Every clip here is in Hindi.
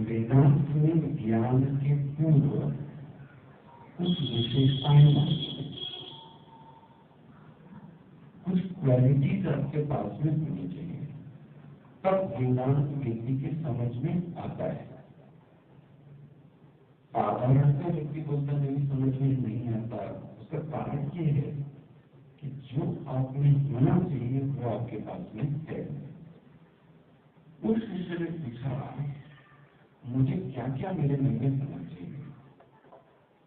वेदांत में ज्ञान के पूर्व कुछ विशेषताएं, कुछ क्वालिटीज आपके पास में होनी चाहिए, तब वेदांत व्यक्ति के समझ में आता है। साधारणतः व्यक्ति बोलता नहीं, समझ में नहीं आता। उसका कारण ये है कि जो आपने होना चाहिए वो आपके पास में है। उस विषय में पूछा मुझे क्या क्या मेरे मन में होना चाहिए,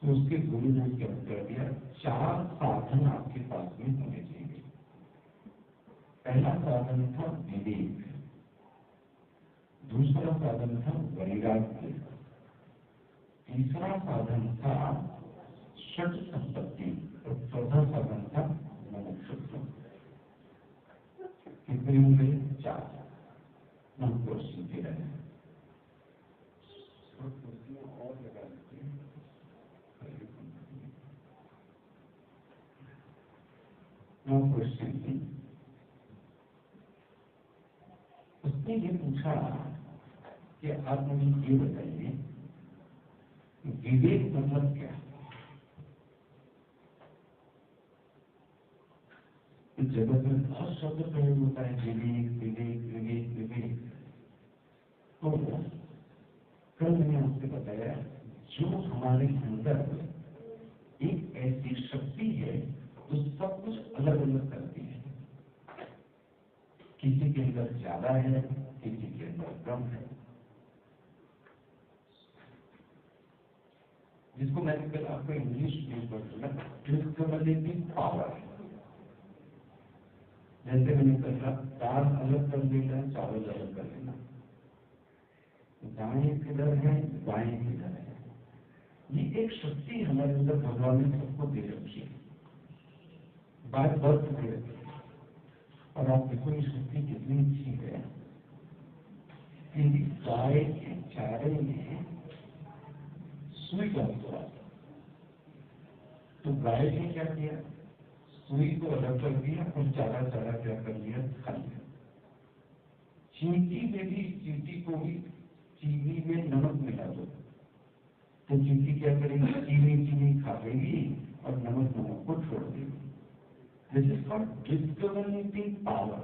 तो उसके गुरु ने क्या उत्तर दिया, 4 साधन आपके पास में होने चाहिए। पहला साधन था विवेक, दूसरा साधन था वैराग्य, तीसरा साधन था षट संपत्ति और चौथा साधन था मोक्षत्व। कितने होंगे? 4। हमको सीखे रहे और लगा देते हैं। उसने ये पूछा कि आप मुझे ये बताइए विवेक मतलब क्या? जगत में बहुत शब्द प्रयोग होता है, विवेक विवेक विवेक विवेक। तो कल मैंने आपसे बताया जो हमारे अंदर एक ऐसी शक्ति है तो सब कुछ अलग अलग करती है। किसी के अंदर ज्यादा है, किसी के अंदर कम है। जिसको मैंने कल आपको इंग्लिश में बोला डिस्कवरेटिव पावर। जैसे मैंने कहा दाल अलग कर देना, चावल अलग कर देना, दाएं किधर है बाएं किधर है, ये एक शक्ति हमारे अंदर भगवान ने सबको दे रखी है, बाय बर्थ दे रखी है। और आप देखो ये शक्ति कितनी अच्छी है कि गाय के चारे में सुई डालता, तो गाय ने क्या किया, सुई को अलग कर दिया और चारा चारा क्या कर लिया, खा लिया। चींटी में भी, चींटी को भी चीनी में नमक मिला दो तो चींटी क्या करेगी, चीनी चीनी खा लेगी और नमक नमक को छोड़ देगी। This is called discoverative power.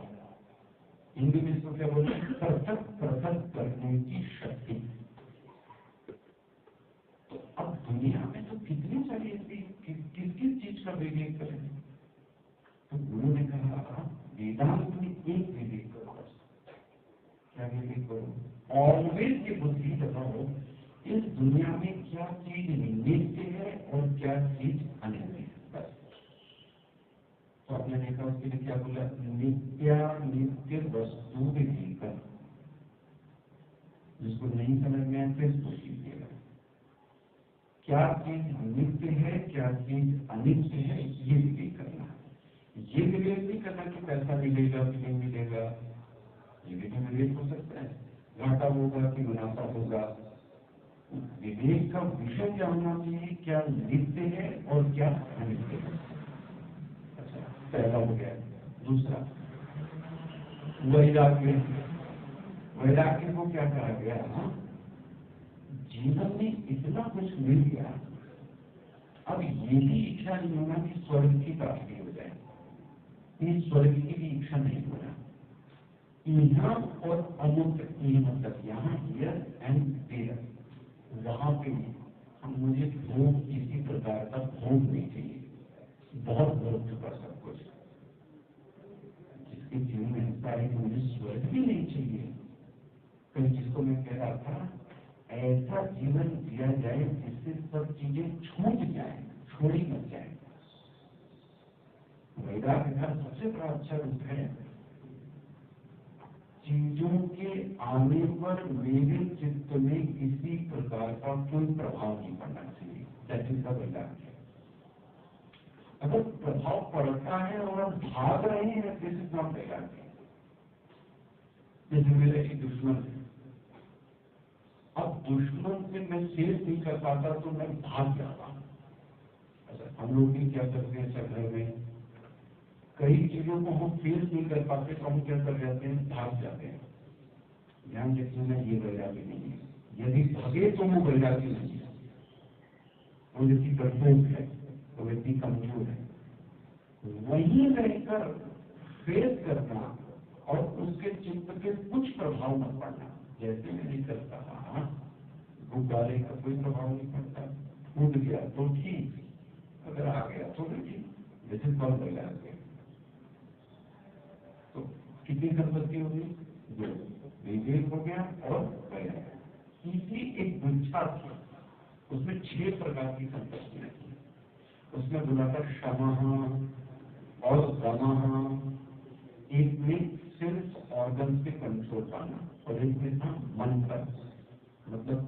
Hindi में इसको क्या बोलते हैं, पृथक पृथक करने की शक्ति। तो अब दुनिया में तो कितनी सारी ऐसी किस किस चीज का विवेक करें। तो गुरु ने कहा वेदांत में एक विवेक करो, क्या विवेक करो, ऑलवेज की बुद्धि लगाओ इस दुनिया में क्या चीज नित्य है और क्या चीज अनित्य है। बस तो आपने देखा उसके लिए क्या बोला, नित्य वस्तु विवेक। जिसको नहीं समझ में आए फिर पूछ लीजिएगा क्या चीज नित्य है, क्या चीज अनित्य है, ये विवेक करना है। ये विवेक नहीं करना कि पैसा मिलेगा कि नहीं मिलेगा, ये भी विवेक हो सकता है, घाटा होगा कि मुनाफा होगा। विवेक का विषय क्या होना चाहिए, क्या नित्य है और क्या अनित्य है। अच्छा, पहला हो गया। दूसरा वैराग्य। वैराग्य को क्या कहा गया, जीवन में इतना कुछ मिल गया, अब ये भी इच्छा नहीं होना कि स्वर्ग की प्राप्ति हो जाए, ये स्वर्ग की भी इच्छा नहीं होना। यहाँ और अमुक, ये मतलब यहाँ हियर एंड देयर, वहां पे हम मुझे भोग किसी प्रकार का भोग नहीं चाहिए, बहुत भोग चुका सब कुछ, जिसके जीवन में ऐसा है मुझे स्वर्ग भी नहीं चाहिए। कल जिसको मैं कह रहा था, ऐसा जीवन जिया जाए जिससे सब चीजें छूट जाए, छोड़ी मत जाए। वैराग्य का सबसे बड़ा अच्छा रूप है, चीजों के आने पर मेरे चित्त में किसी प्रकार का कोई प्रभाव नहीं पड़ना चाहिए। दैट इज द वैराग्य। अगर प्रभाव पड़ता है और हम भाग रहे हैं, दिस इज नॉट वैराग्य। जैसे मेरा एक दुश्मन है, अब दुश्मन से मैं फेस नहीं कर पाता तो मैं भाग जाता हूँ। अच्छा, हम लोग भी क्या करते हैं, सब घर में कई चीजों को हम फेस नहीं कर पाते तो हम क्या कर जाते हैं, भाग जाते हैं। ध्यान रखना, ये वैराग्य नहीं है। यदि भागे तो वो वैराग्य नहीं है, वो व्यक्ति डरपोक है, वो व्यक्ति कमजोर है। वहीं रहकर फेस करना और उसके चित्त के कुछ प्रभाव न पड़ना। जैसे मैंने कल कहा, गुब्बारे का कोई प्रभाव नहीं पड़ता, कूद गया तो ठीक, अगर आ गया तो भी ठीक, जैसे कल वैराग्य। तो कितनी संपत्ति होगी, दो, विवेक हो गया और वैराग्य। तीसरी एक बुच्छा थी, उसमें 6 प्रकार की संपत्तियां थी। उसमें बोला था क्षमा और दमा, एक में सिर्फ ऑर्गन पे कंट्रोल पाना और एक में था मन पर। मतलब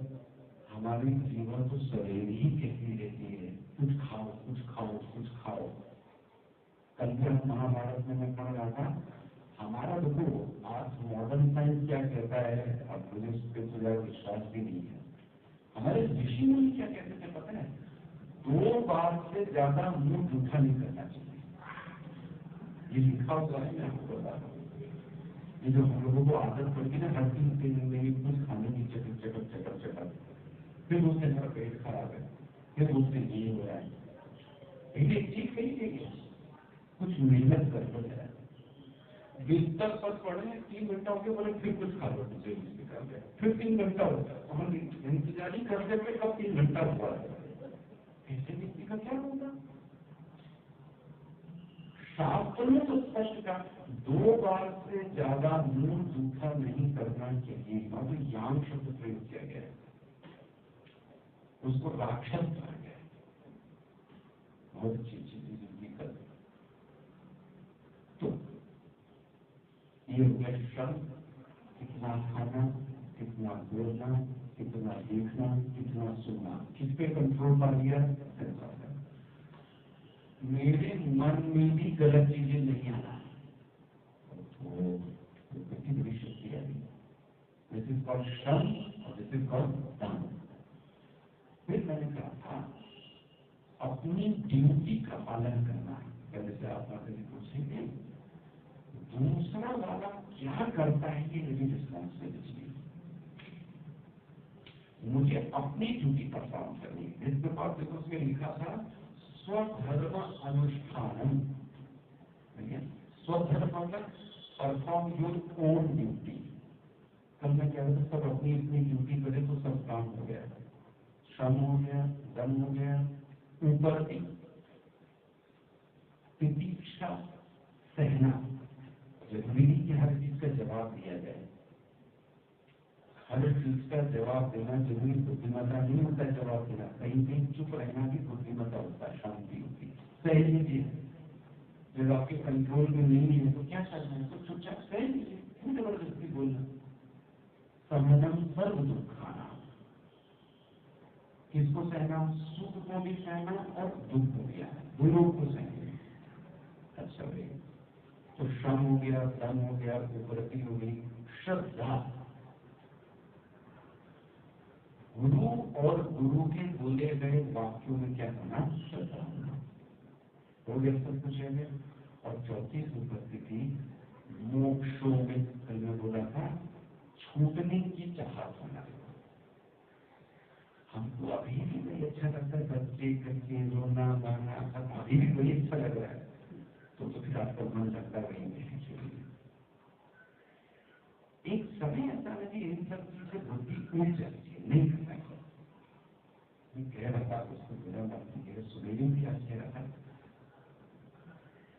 हमारी जीवन तो शरीर ही कहती रहती है, कुछ खाओ कुछ खाओ कुछ खाओ। कल भी महाभारत में मैं पढ़ रहा था, हमारा देखो आज मॉडर्न साइंस क्या कहता है, अब मुझे उस पर तो ज्यादा विश्वास भी नहीं है। हमारे ऋषि मुनि क्या कहते थे पता है, 2 बार से ज्यादा मुंह जूठा नहीं करना चाहिए। ये लिखा हुआ है, मैं आपको बता रहा हूँ। ये जो हम लोगों को आदत पड़ती है ना, हर चीज के कुछ खाने की चटक चटक चटक चटक, फिर उससे मेरा पेट खराब है, फिर उससे ये हो रहा है। ये ठीक नहीं चाहिए, कुछ मेहनत कर लो जरा। बिस्तर पर पड़े 3 घंटा हो गया, बोले फिर कुछ खा लो, मुझे निकाल गया, फिर 3 घंटा होता है, हम इंतजार ही करते थे कब 3 घंटा हुआ है। ऐसे व्यक्ति का क्या होगा। शास्त्र में तो स्पष्ट का 2 बार से ज्यादा मुंह जूठा नहीं करना चाहिए, और याम शब्द प्रयोग किया गया है, उसको राक्षस कहा गया है। बहुत अच्छी चीजें जिंदगी कर। तो ये हो गया श्रम, कितना खाना, कितना बोलना, कितना देखना, कितना सुनना, किस पे कंट्रोल पा लिया। मेरे मन में भी गलत चीजें नहीं आना, तो कितनी बड़ी शक्ति है। दिस इज कॉल्ड श्रम और दिस इज कॉल्ड दान। फिर मैंने कहा था अपनी ड्यूटी का पालन करना। पहले से आप बातें पूछेंगे, दूसरा वाला क्या करता है ये मेरी रिस्पॉन्सिबिलिटी है, मुझे अपनी ड्यूटी परफॉर्म करनी है। इसके बाद देखो उसमें लिखा था स्वधर्म अनुष्ठान। स्वधर्म मतलब परफॉर्म योर ओन ड्यूटी। कल मैं कह रहा था सब अपनी अपनी ड्यूटी करे तो सब काम हो गया, श्रम हो गया, दम हो गया। ऊपर प्रतीक्षा सहना, जरूरी नहीं कि हर चीज का जवाब दिया जाए, हर चीज का जवाब देना जरूरी बुद्धिमत्ता नहीं होता है। जवाब देना कहीं कहीं चुप रहना भी बुद्धिमत्ता होता है, शांति होती है। सह लीजिए, जब आपके कंट्रोल में नहीं है तो क्या करना है, तो चुपचाप सह लीजिए, क्यों जबरदस्ती बोलना। समनम सर्व दुखाना, किसको सहना? सुख को भी सहना और दुख को भी आना, दोनों को सहना। अच्छा भाई, तो श्रम हो गया, धन हो गया, विपरीति हो गई, श्रद्धा। गुरु और गुरु के बोले गए वाक्यों में क्या होना? श्रद्धा होना। हो गया सब कुछ है। और चौथी उपस्थिति मोक्षों में, कल में बोला था, छूटने की चाहत होना। हमको अभी भी वही अच्छा लगता है, बच्चे करके रोना गाना सब अभी भी वही अच्छा लग रहा है, तो फिर आपका मन लगता है वही नहीं। एक समय ऐसा नहीं, इन सब चीजें बुद्धि उड़ जाती है, नहीं करना चाहिए। कह रहा था उसको बुरा बात नहीं, सुनेरी भी आज कह रहा था,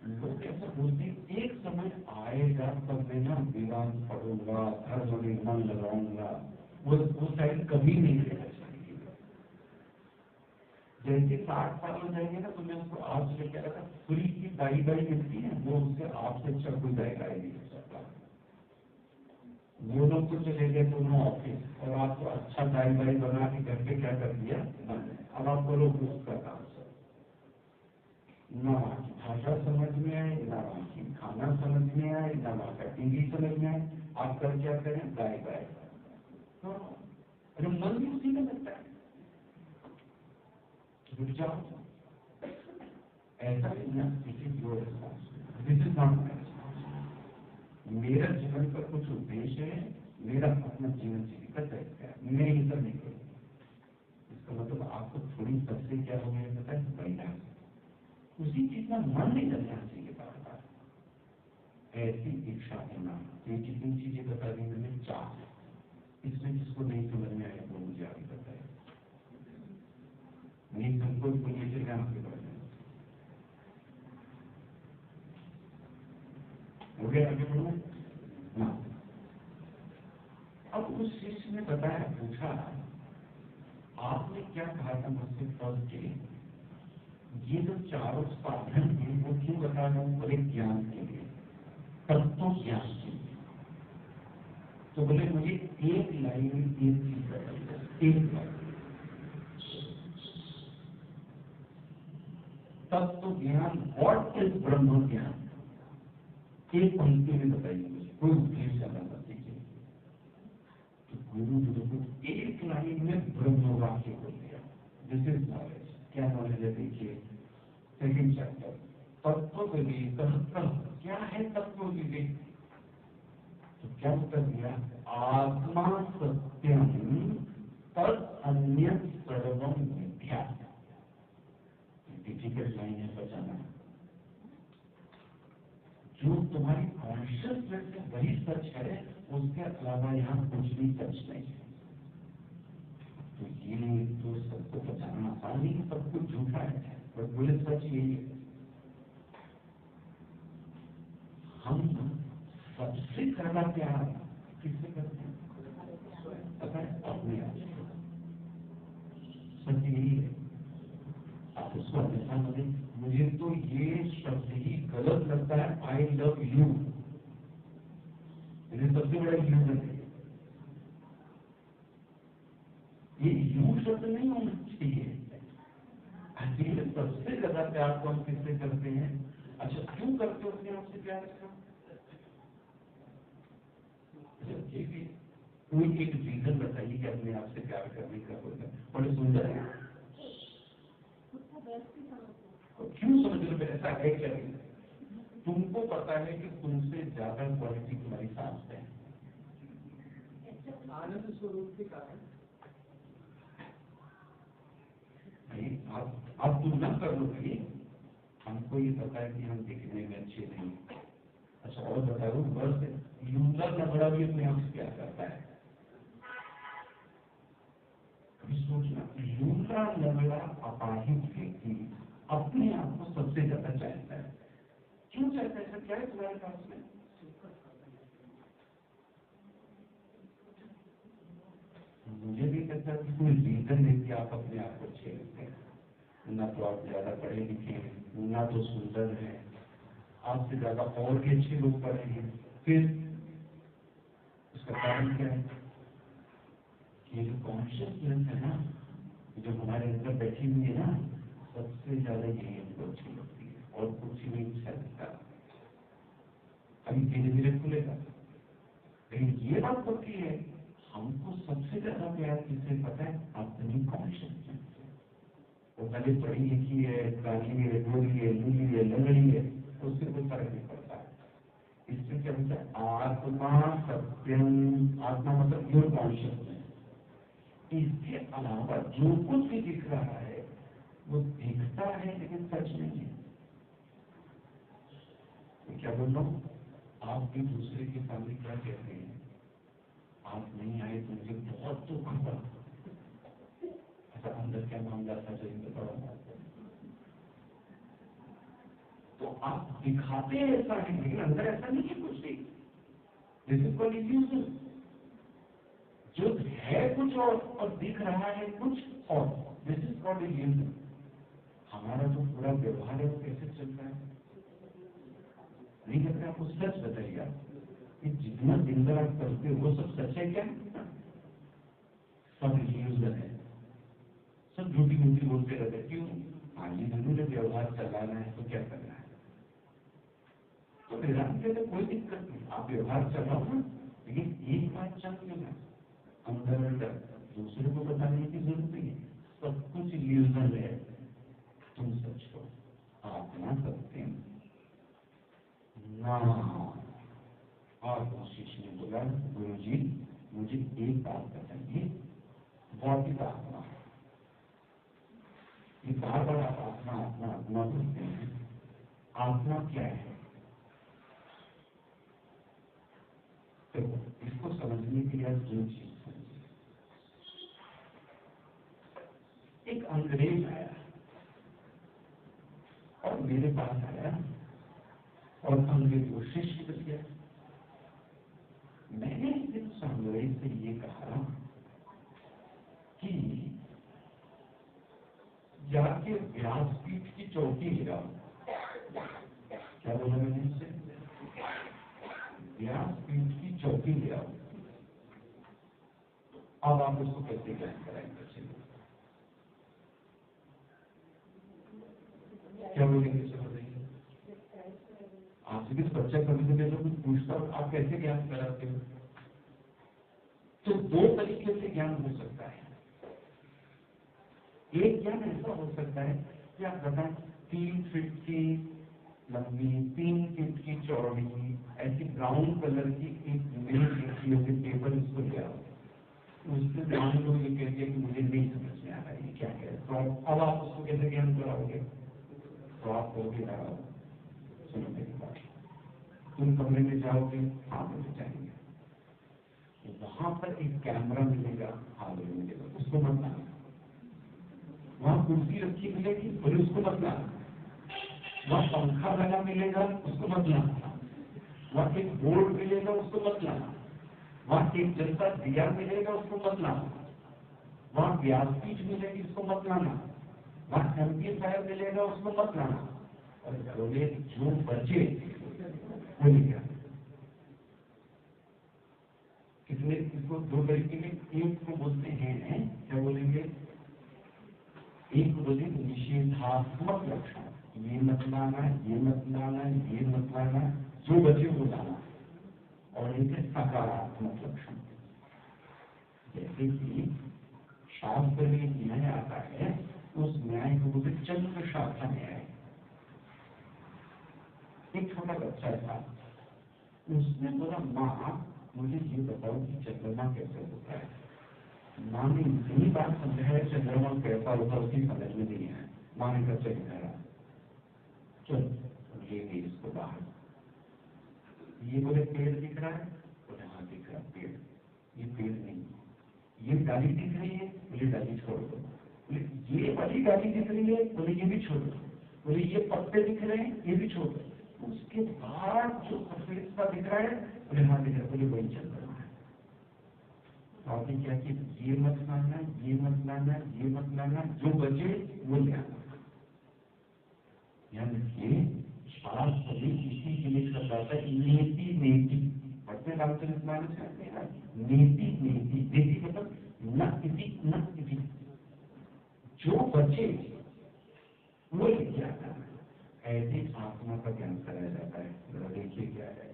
लोग ऐसा बोलते हैं एक समय आएगा तब मैं ना वेदांत पढ़ूंगा, धर्म में मन लगाऊंगा, वो शायद कभी नहीं लेना चाहिए। जैसे 60 साल हो जाएंगे ना, तो मैं उसको आज से कह रहा था, फ्री की दाई मिलती है, वो उससे आपसे अच्छा कोई दाई नहीं हो सकता। वो लोग तो चले गए दोनों ऑफिस, और आपको अच्छा दाई बना के घर पे क्या कर दिया? अब आप बोलो उसका काम न वहाँ की भाषा समझ में आए, न वहाँ की खाना समझ में आए, न वहाँ का टीवी समझ में आए, आप कर क्या करें? गाय अरे मन भी उसी में लगता है, रुक जाओ। ऐसा नहीं ना, this is your responsibility, this is not my responsibility. मेरा जीवन का कुछ उद्देश्य है, मेरा अपना जीवन जीविका तय है, मैं ये सब नहीं करूँ। इसका मतलब आपको थोड़ी सबसे क्या हो गया पता है? परिणाम उसी चीज में मन नहीं लगना चाहिए बार बार। ऐसी इच्छा होना, ये कितनी चीजें बता दी मैंने, 4। इसमें जिसको नहीं समझ में आया वो मुझे आगे बताए, नहीं संकोच बोलिए फिर मैं आपके बारे में हो गया। आगे बढ़ो ना। अब उस शिष्य ने बताया, पूछा आपने क्या कहा था मुझसे फर्स्ट डे? ये जो 4 साधन हैं वो क्यों बता रहा हूँ? बोले ज्ञान के लिए, तत्व ज्ञान के लिए। तो बोले मुझे एक लाइन में एक चीज बताइए, एक लाइन। तत्व ज्ञान, व्हाट इज ब्रह्म ज्ञान, एक पंक्ति में बताइए मुझे, कोई उपदेश करना मत दीजिए। तो गुरु को एक लाइन में ब्रह्म वाक्य बोल दिया, दिस इज नॉलेज। क्या नॉलेज है? देखिए सेकंड चैप्टर, तत्व विवेक। क्या है तत्व विवेक? तो क्या उत्तर दिया? आत्मा सत्यम तद अन्य सर्वम मिथ्या। डिफिकल्ट लाइन है बचाना। जो तुम्हारी कॉन्शियसनेस है वही सच है, उसके अलावा यहाँ कुछ भी सच नहीं है। तो ये तो सबको बचाना आसान नहीं, सब कुछ झूठा है, पर बोले सच यही है। हम सबसे ज्यादा प्यार किससे करते हैं? पता है? अपने आप से। सच यही है। आप उसको हमेशा बोले, मुझे तो ये शब्द ही गलत लगता है, आई लव यू। सबसे बड़ा यू है, ये यू शब्द नहीं होना चाहिए। सबसे ज्यादा प्यार तो हम किससे करते हैं? अच्छा, क्यों करते हो अपने आप से प्यार? कोई एक रीजन बताइए कि अपने आप से प्यार करने का होगा। बड़े सुंदर है, क्यों समझ लो ऐसा है क्या? तुमको पता है कि तुमसे ज्यादा क्वालिटी तुम्हारी सांस है, आनंद स्वरूप के कारण। आप तुलना कर लो भाई, हमको ये पता है कि हम दिखने में अच्छे नहीं। अच्छा और बताओ, बस लूला लंगड़ा भी अपने आप से प्यार करता है। कभी सोचना, लूला लंगड़ा अपाहिज व्यक्ति अपने आप को सबसे ज्यादा चाहता है। क्यों चाहता है? ऐसा क्या है तुम्हारे पास में? मुझे भी कहता है कि कोई रीजन है कि आप अपने आप को अच्छे लगते हैं। ना तो आप ज्यादा पढ़े लिखे हैं, ना तो सुंदर है, आपसे ज्यादा और भी अच्छे लोग पढ़े हैं। फिर उसका कारण क्या है? ये जो कॉन्शियसनेस है ना, जो हमारे अंदर बैठी हुई है ना, सबसे ज्यादा यही हमको अच्छी लगती है, और कुछ नहीं अच्छा लगता। अभी धीरे धीरे खुलेगा। लेकिन ये बात होती है, हमको सबसे ज्यादा प्यार किससे पता है? अपनी कॉन्शियसनेस से। वो भले पढ़ी लिखी है, काली है, गोरी है, लूली है, लंगड़ी है, उससे कोई फर्क नहीं पड़ता है। इससे क्या होता है? आत्मा सत्यम, आत्मा मतलब योर कॉन्शियसनेस। इसके अलावा जो कुछ भी दिख रहा है वो दिखता है लेकिन सच नहीं है। तो क्या बोल रहा हूँ, आप भी दूसरे के सामने क्या कहते हैं? आप नहीं आए तो मुझे बहुत दुख हुआ। ऐसा अंदर क्या मामला था जो इनके बड़ा, तो आप दिखाते हैं ऐसा है लेकिन अंदर ऐसा नहीं है कुछ भी। This is called illusion. जो है कुछ और दिख रहा है कुछ और, दिस इज कॉल्ड इल्यूजन। हमारा जो पूरा व्यवहार है वो कैसे चलता है? नहीं लगता आपको? सच बताइए कि जितना दिन भर आप करते हो वो सब सच है क्या? सब इल्यूजन है, सब झूठी मूठी बोलते रहते। क्यों? आगे जरूर व्यवहार चलाना है तो क्या करना है? तो वेदांत कहते कोई दिक्कत नहीं, आप व्यवहार चलाओ ना, लेकिन एक बात जान लेना, अंदर अंदर दूसरे को बताने की जरूरत नहीं है। सब कुछ इल्यूजन है, तुम सच हो, आत्मा सत्य ना। और शिष्य ने बोला, गुरु जी मुझे एक बात बताइए, भौतिक आत्मा, ये बार बार आप आत्मा आत्मा आत्मा बोलते हैं, आत्मा क्या है? तो इसको समझने के लिए जो चीज समझिए, एक अंग्रेज आया और मेरे पास आया और अंग्रेज को शिष्य बन गया। मैंने इस अंग्रेज से ये कहा कि जाके व्यासपीठ की चौकी गिराओ। क्या बोला मैंने इससे? व्यासपीठ की चौकी गिराओ। अब आप उसको कैसे ज्ञान कराएंगे? क्या बोलेंगे? आपसे भी बच्चा कभी कभी जब कुछ पूछता हो आप कैसे ज्ञान कराते हो? तो दो तरीके से ज्ञान हो सकता है। एक ज्ञान ऐसा हो सकता है कि आप बताएं 3 फीट की लंबी, 3 फीट की चौड़ी, ऐसी ब्राउन कलर की एक मेज लिखी होगी पेपर, इसको ले आओ। उससे मान लो ये कहते हैं कि मुझे नहीं समझ में आ रहा है ये क्या है, तो अब आप उसको कैसे ज्ञान कराओगे? तो आप कहोगे सुनो मेरी बात, तुम कमरे में जाओगे, हाँ बोले जाएंगे, वहां पर एक कैमरा मिलेगा, हाँ बोले मिलेगा, उसको मत लाना। वहां कुर्सी रखी मिलेगी, बोले उसको मत लाना। वहां पंखा लगा मिलेगा, उसको मत लाना। वहां एक बोर्ड मिलेगा, उसको मत लाना। वहां एक जलता दिया मिलेगा, उसको मत लाना। वहां व्यासपीठ मिलेगी, उसको मत लाना। वहां एम्पलीफायर मिलेगा, उसको मत लाना। और बोले जो बचे वो लिखा। कितने इसको दो तरीके के, एक को बोलते हैं, क्या बोलेंगे? एक को बोलते हैं निषेधात्मक लक्षण, ये मत लाना, ये मत लाना, ये मत लाना, जो बचे वो लाना। और एक है सकारात्मक लक्षण, जैसे कि शास्त्र में न्याय आता है, उस न्याय को बोलते चंद्र शाखा न्याय। एक छोटा बच्चा था, उसने बोला माँ मुझे ये बताओ कि चंद्रमा कैसे होता है। माँ ने इतनी बात समझाया चंद्रमा कैसा होता है उसकी समझ में नहीं है। माँ ने बच्चे बताया चल ये गई इसको बाहर। ये बोले पेड़ दिख रहा है, बोले हाँ दिख रहा पेड़, ये पेड़ नहीं, ये डाली दिख रही है, बोले डाली छोड़ दो। बोले ये वाली डाली दिख रही है, बोले ये भी छोड़ दो। बोले ये पत्ते दिख रहे हैं, ये भी छोड़ दो। उसके बाद जो सफेद सा दिख रहा है, बोले हाँ दिख रहा है, बोले वही चल रहा है। आपने क्या कि ये मत लाना, ये मत लाना, ये मत लाना, जो बचे वो ले आना। यानी कि शास्त्र भी इसी के लिए बताता है, नीति नीति पढ़ते रामचरितमानस में नीति नीति, नीति मतलब न इति न इति, जो बचे वो विज्ञान है। ऐसी आत्मा का ज्ञान कराया जाता है। देखिए क्या है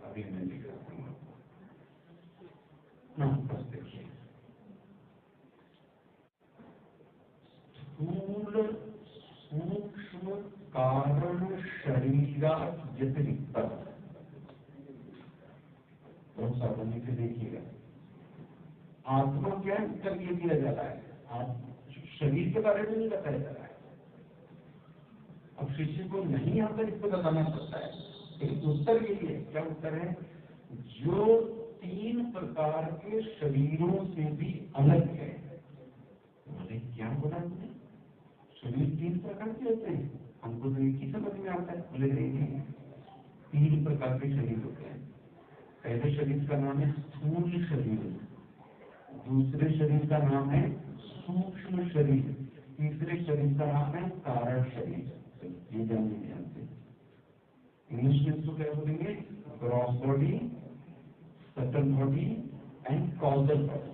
अभी मैं दिखाता हूँ आपको। देखिए स्थूल सूक्ष्म कारण शरीरा व्यतिरिक्त बहुत सावधानी से देखिएगा। आत्मा क्या उत्तर ये दिया जाता है, शरीर के बारे में नहीं बताया जा रहा है। अब शिष्य को नहीं आता इसको बताना पड़ता है। एक उत्तर ये है, क्या उत्तर है, जो 3 प्रकार के शरीरों से भी अलग है। बोले क्या बोला तुमने, शरीर 3 प्रकार के होते हैं, हमको तो एक ही समझ में आता है। बोले नहीं, 3 प्रकार के शरीर होते हैं। पहले शरीर का नाम है स्थूल शरीर, दूसरे शरीर का नाम है सूक्ष्म शरीर, तीसरे शरीर का नाम है कारण शरीर। ये जानने ध्यान से। इंग्लिश में इसको क्या बोलेंगे, gross body, subtle body and causal body.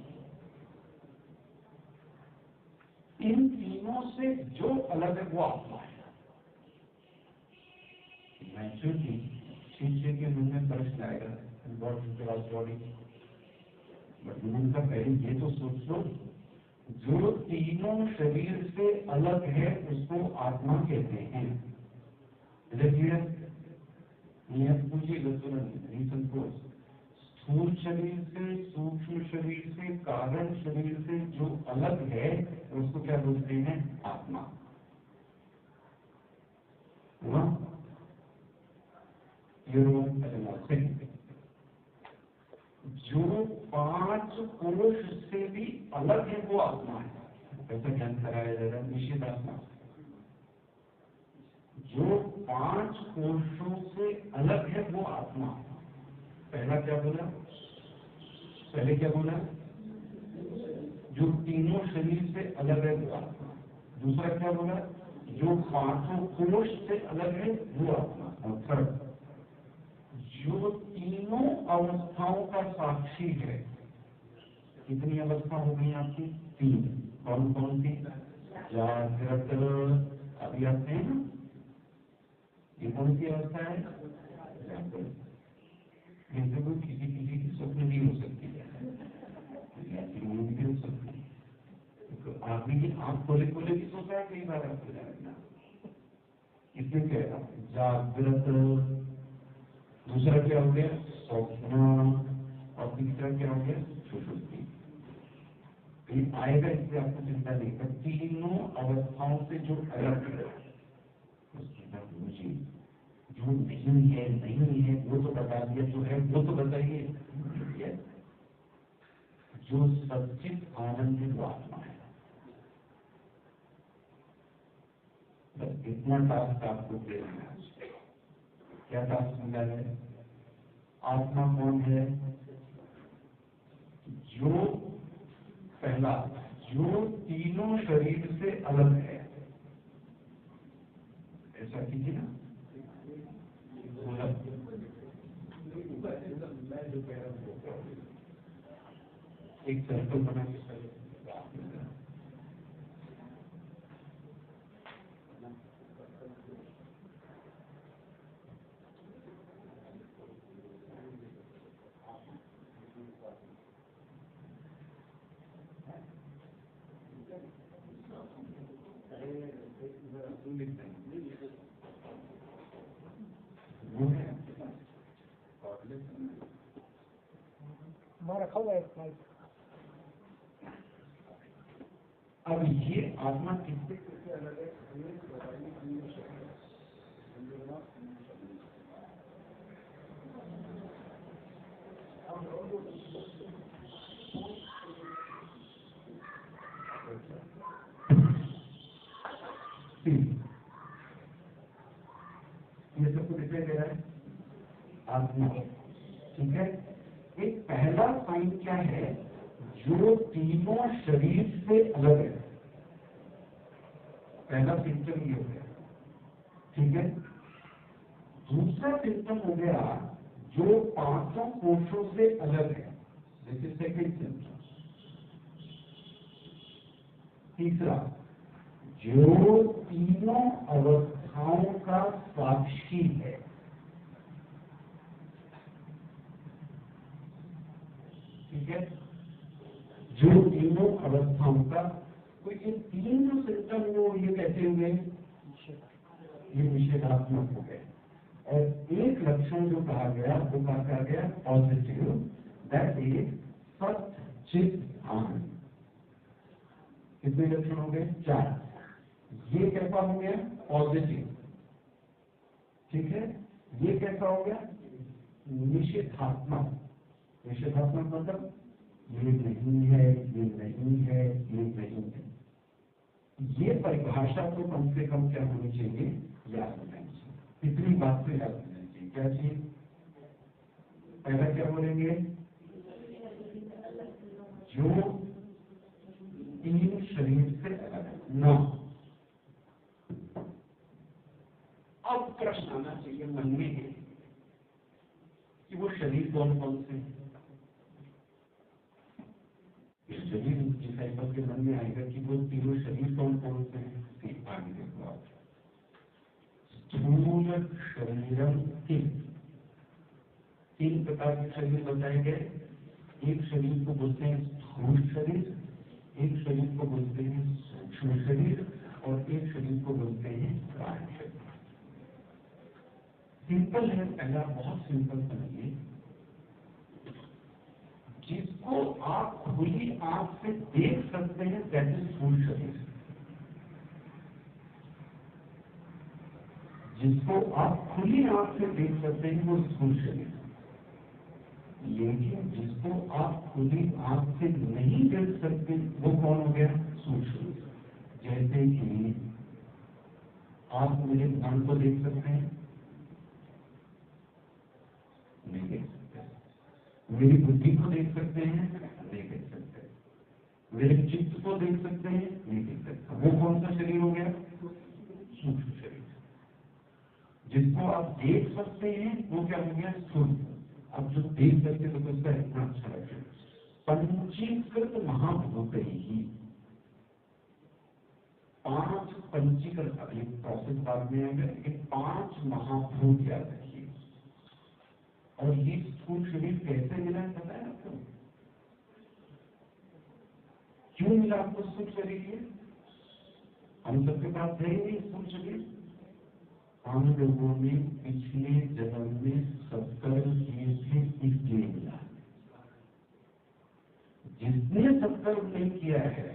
इन तीनों से जो अलग है वो आत्मा है। नेचुरली शिष्य के मन में प्रश्न आएगा, what is gross body? But उनका पहले ये तो सोच लो, जो तीनों शरीर से अलग है उसको आत्मा कहते हैं। देखिए पूछिएगा तुरंत, नहीं संकोच। स्थूल शरीर से, सूक्ष्म शरीर से, कारण शरीर से जो अलग है उसको क्या बोलते हैं, आत्मा। जो 5 कोष से भी अलग है वो आत्मा है। ऐसा ज्ञान कराया जा रहा है, निश्चित आत्मा। जो 5 कोषों से अलग है वो आत्मा। पहला क्या बोला, पहले क्या बोला, जो तीनों शरीर से अलग है वो आत्मा। दूसरा क्या बोला, जो 5 कोष से अलग है वो आत्मा। और थर्ड, जो तीनों अवस्थाओं का साक्षी है। कितनी अवस्था हो गई आपकी, 3। कौन कौन सी, जागृत, अभी आते हैं ना, ये कौन सी अवस्था है, जागृत। जैसे कोई किसी किसी की स्वप्न भी हो सकती है, नींद भी हो सकती है। तो आदमी की आंख खोले खोले भी सोता है कई बार आपको जागना। इसमें क्या है, जागृत। दूसरा क्या हो गया, स्वप्न। और तीसरा क्या हो गया, सुषुप्ति। आएगा, इससे आपको चिंता नहीं कर। तीनों अवस्थाओं से जो अलग है उसकी बात मुझे, जो नहीं है नहीं है वो तो बता दिया, जो है वो तो बताइए। जो सच्चित आनंद वो आत्मा है। बस इतना टास्क आपको दे रहे हैं। क्या टास्क मिला है, आत्मा कौन है, जो पहला, जो तीनों शरीर से अलग है। ऐसा कीजिए ना, एक सर्कल बना के रखा हुआ है। अब ये आत्मा किससे कैसे अलग है, ये सबको दिखाई दे रहा है, आत्मा। ठीक है, एक पहला साइन क्या है, जो तीनों शरीर से अलग है। पहला सिम्टम ये हो गया, ठीक है। दूसरा सिम्टम हो गया जो पांचों कोषों से अलग है, दिस इज सेकंड सिम्टम। तीसरा, जो तीनों अवस्थाओं का साक्षी है। ठीक है, जो तीनों अवस्थाओं का, कोई ये तीन जो सिम्टम वो ये कहते हुए ये निषेधात्मक हो गए। और एक लक्षण जो कहा गया वो कहा गया पॉजिटिव, दैट इज सत्य चित ध्यान। कितने लक्षण हो गए? 4। ये कैसा हो गया? पॉजिटिव। ठीक है, ये कैसा हो गया? निषेधात्मक। निषेधात्मक मतलब ये नहीं है, ये नहीं है, ये नहीं है। ये परिभाषा तो कम से कम क्या होनी चाहिए? याद होनी चाहिए। इतनी बात तो याद होनी चाहिए। क्या चीज? पहला क्या बोलेंगे? जो तीन शरीर से अलग है ना। अब प्रश्न आना चाहिए मन में कि वो शरीर कौन कौन से हैं। शरीर डिसाइपल के मन में आएगा कि वो तीनों शरीर कौन कौन से हैं। आगे देखो आप, स्थूल शरीरम तीन प्रकार के शरीर बताए गए। एक शरीर को बोलते हैं स्थूल शरीर, एक शरीर को बोलते हैं सूक्ष्म शरीर, और एक शरीर को बोलते हैं कारण शरीर। सिंपल है, पहला बहुत सिंपल समझिए। जिसको आप खुली आंख से देख सकते हैं दैट इज स्थूल शरीर। जिसको आप खुली आंख से देख सकते हैं वो स्थूल शरीर। लेकिन जिसको आप खुली आंख से नहीं देख सकते वो कौन हो गया? सूक्ष्म। जैसे कि आप मेरे मन को देख सकते हैं? नहीं देख सकते। मेरी बुद्धि को देख सकते हैं? नहीं देख सकते। मेरे चित्त को देख सकते हैं? नहीं देख सकते। वो कौन सा शरीर हो गया? सूक्ष्म शरीर। जिसको आप देख सकते हैं वो क्या हो गया? स्थूल। अब जो देख सकते तो उसका इतना अच्छा लगे। पंचीकृत महाभूत ही, 5 पंचीकृत, अभी प्रोसेस बाद में आएगा, लेकिन 5 महाभूत याद रखिए। और ये स्थूल शरीर कैसे मिला है पता है आपको? क्यों मिला आपको स्थूल शरीर? ये हम सबके पास है ही नहीं स्थूल शरीर। हम लोगों ने पिछले जन्म में सत्कर्म किए थे इसलिए मिला। जिसने सत्कर्म नहीं किया है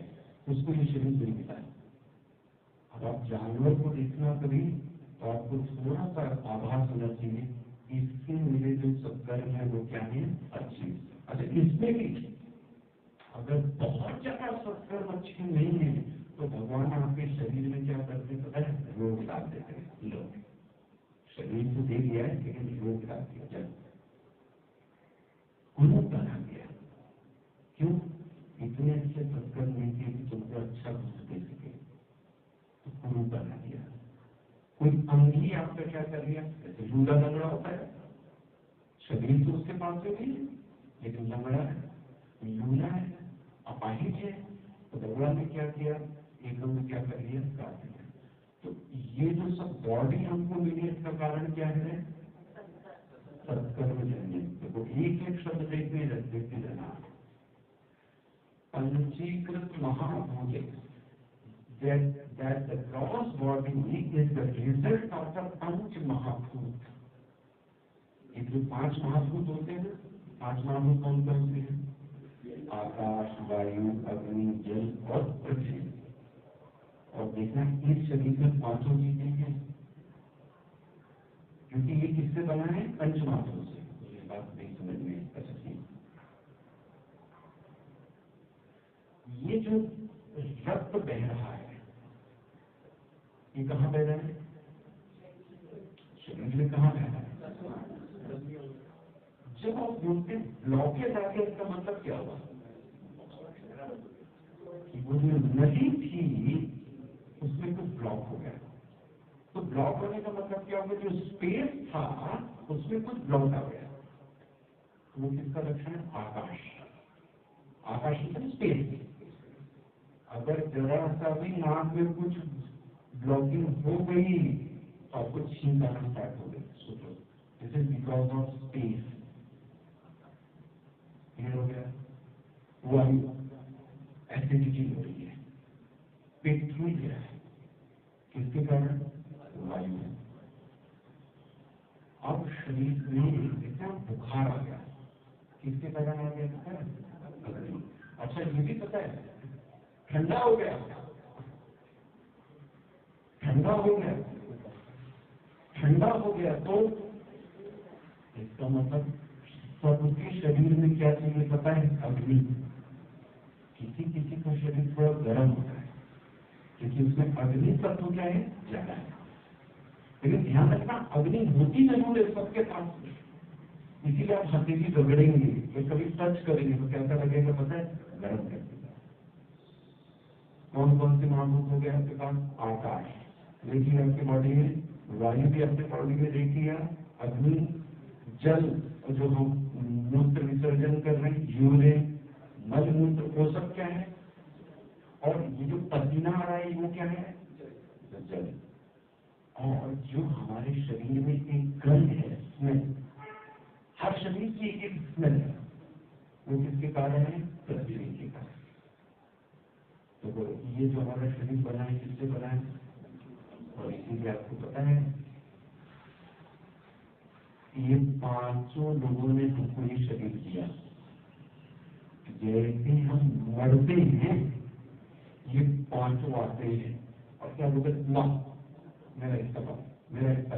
उसको ये शरीर नहीं मिला है। अब आप जानवर को देखना कभी तो आपको थोड़ा सा आभास होना चाहिए, इसके मेरे जो सत्कर्म है वो क्या है? अच्छी। अच्छा, इसमें भी अगर बहुत ज्यादा सत्कर्म अच्छे नहीं है तो भगवान आपके शरीर में क्या करते पता है? रोग डाल देते हैं। लोग शरीर को दे दिया है लेकिन रोग डाल दिया, जब गुरु बना दिया। क्यों? इतने अच्छे सत्कर्म नहीं किए कि तुमको अच्छा कुछ दे सके, तो गुरु बना दिया। कोई अंगी आपका क्या कर लिया? जैसे लूला लंगड़ा होता है, शरीर तो उसके पास में नहीं है लेकिन लंगड़ा है, लूला है, अपाहिज है, तो भगवान ने क्या किया? एकदम क्या कर लिया? काट दिया। तो ये जो सब बॉडी हमको मिली इसका कारण क्या है? सत्कर्म जन्य। देखो एक एक शब्द देखते रहना। पंचीकृत महाभूत, that the gross body is the result of the पंच महाभूत। ये जो 5 महाभूत होते हैं, 5 महाभूत कौन कौन से हैं? आकाश, वायु, अग्नि, जल और पृथ्वी। और देखना इस शरीर में 5 चीजें हैं, क्योंकि ये किससे बना है? पंच महाभूत से। ये बात नहीं समझ में आ सकती। ये जो रक्त बह रहा है ये कहाँ बह रहा है? शरीर में कहाँ बह रहा है? जब आप बोलते ब्लॉकेज आ गया इसका मतलब क्या हुआ? वो जो नदी थी उसमें कुछ ब्लॉक हो गया। तो ब्लॉक होने का मतलब क्या होगा, जो स्पेस था उसमें कुछ ब्लॉक आ गया। वो किसका लक्षण है? आकाश। आकाश मतलब स्पेस। अगर जरा सा भी नाक में कुछ ब्लॉकिंग हो गई तो आपको छींक आना स्टार्ट हो गई। सोचो, this is because of space. Clear हो गया? वायु एसिडिटी हो रही है, पेट फूल गया है, किसके कारण? वायु है। अब शरीर में इतना बुखार आ गया, किसके कारण आ गया? अग्नि। अच्छा ये भी पता है, ठंडा हो गया, ठंडा हो गया, ठंडा हो गया तो इसका मतलब सबके शरीर में क्या चाहिए पता है? अग्नि। किसी किसी का शरीर थोड़ा गर्म होता है क्योंकि उसमें अग्नि तत्व क्या है? ज्यादा है। लेकिन ध्यान रखना, अग्नि होती जरूर है सबके पास, इसीलिए आप हथेली रगड़ेंगे या कभी टच करेंगे तो कैसा लगेगा पता है? गर्म लगेगा। कौन कौन से महाभूत हो गए आपके पास? आकाश देखिए आपकी बॉडी में, वायु भी अपने बॉडी में देखी है, अग्नि, जल जो हम मूत्र विसर्जन कर रहे हैं, यूरिन, मल मूत्र, वो सब क्या है? और ये जो पसीना आ रहा है वो क्या है? जल। और जो हमारे शरीर में एक गंध है, स्मेल, हर शरीर की एक स्मेल है, वो किसके कारण है? पृथ्वी के कारण। तो ये जो हमारा शरीर बना है किससे बना है? और इसीलिए आपको पता है ये पांचों लोगों ने हमको ये शरीर दिया। जैसे हम मरते हैं ये पांचों आते हैं और क्या बोलते? ना मेरा हिस्सा, मेरा हिस्सा।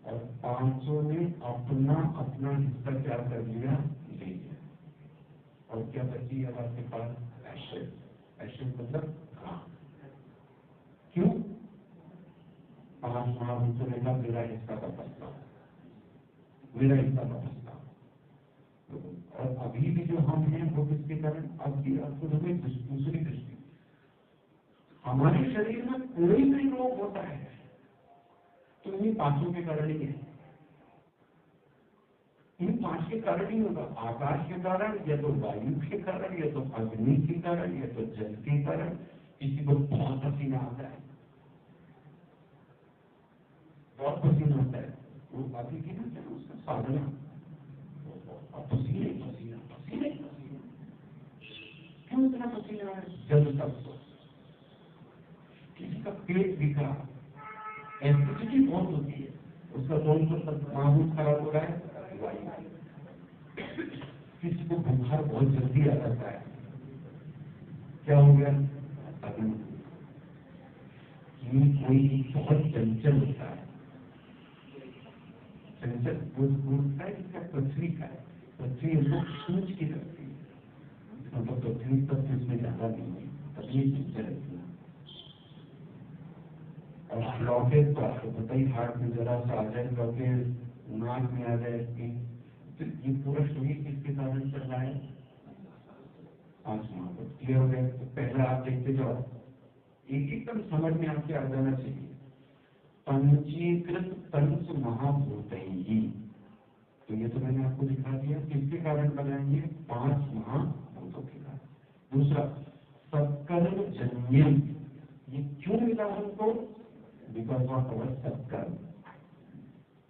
और पांचों ने अपना अपना हिस्सा क्या कर लिया? ले लिया। और क्या बची है आपके पास? एशेज। एशेज मतलब हाँ। क्यों? पांच महाभूतों ने कहा मेरा हिस्सा का प्रस्ताव, मेरा हिस्सा का प्रस्ताव। और अभी भी जो हम हैं वो किसके कारण? अब भी आपको दूसरी दृष्टि, हमारे शरीर में कोई भी रोग होता है तो इन पांचों के कारण ही है। इन पांच के कारण ही होगा। आकाश के कारण, या तो वायु के कारण, या तो अग्नि के कारण, या तो जल के कारण। किसी को बहुत पसीना आता है, बहुत पसीना आता है, वो बाकी की ना उसका साधना, पसीने पसीना पसीने पसीना। क्यों इतना पसीना है? जल तत्व। किसी का पेट बिखरा, एसिडिटी बहुत होती है, उसका कौन सा महाभूत खराब हो रहा है? वायु। किसी को बुखार बहुत जल्दी आ जाता है, क्या हो गया? अग्नि। कोई बहुत चंचल होता है, चंचल बोलता है जिसका पृथ्वी का है, पृथ्वी लोग सूझ की रखती है, मतलब पृथ्वी तक इसमें ज्यादा नहीं है, तभी चंचल रहती है। और ब्लॉकेज तो आपको पता ही, हार्ट में जरा सा आ जाए ब्लॉकेज, नाक में आ जाए, तो ये पूरा शरीर किसके कारण चल रहा है? पांच महाभूत। क्लियर हो गया? तो पहला आप देखते जाओ, एक एकदम समझ में आपके आ जाना चाहिए। पंचीकृत पंच महाभूत ही, तो ये तो मैंने आपको दिखा दिया किसके कारण बनाएंगे? पांच महाभूतों के कारण। दूसरा सत्कर्म जन्यम, ये क्यों मिला हमको? बिकॉज ऑफ अवर सत्कर्म।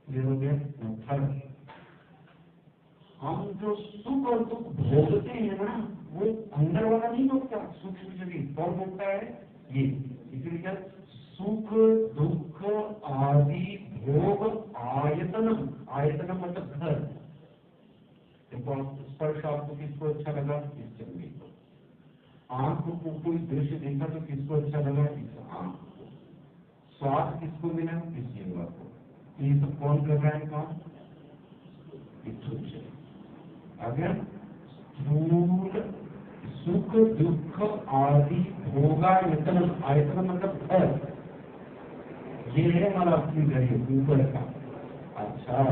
क्लियर हो गया? थर्ड, हम जो सुख और दुख भोगते हैं ना, वो अंदर वाला नहीं भोगता, सूक्ष्म शरीर कौन भोगता है? ये। इसलिए सुख दुख आदि भोग आयतनम, आयतनम मतलब घर। देखो स्पर्श आपको किसको अच्छा लगा? इस चंद्र को। आंख को कोई दृश्य देखा तो किसको अच्छा लगा? इस आंख को। स्वाद किसको मिला? इस जीवा को। ये सब कौन कर रहा है काम? अगर स्थूल सुख दुख आदि भोगायतन, आयतन मतलब घर, ये है हमारा अपनी घर ऊपर का। अच्छा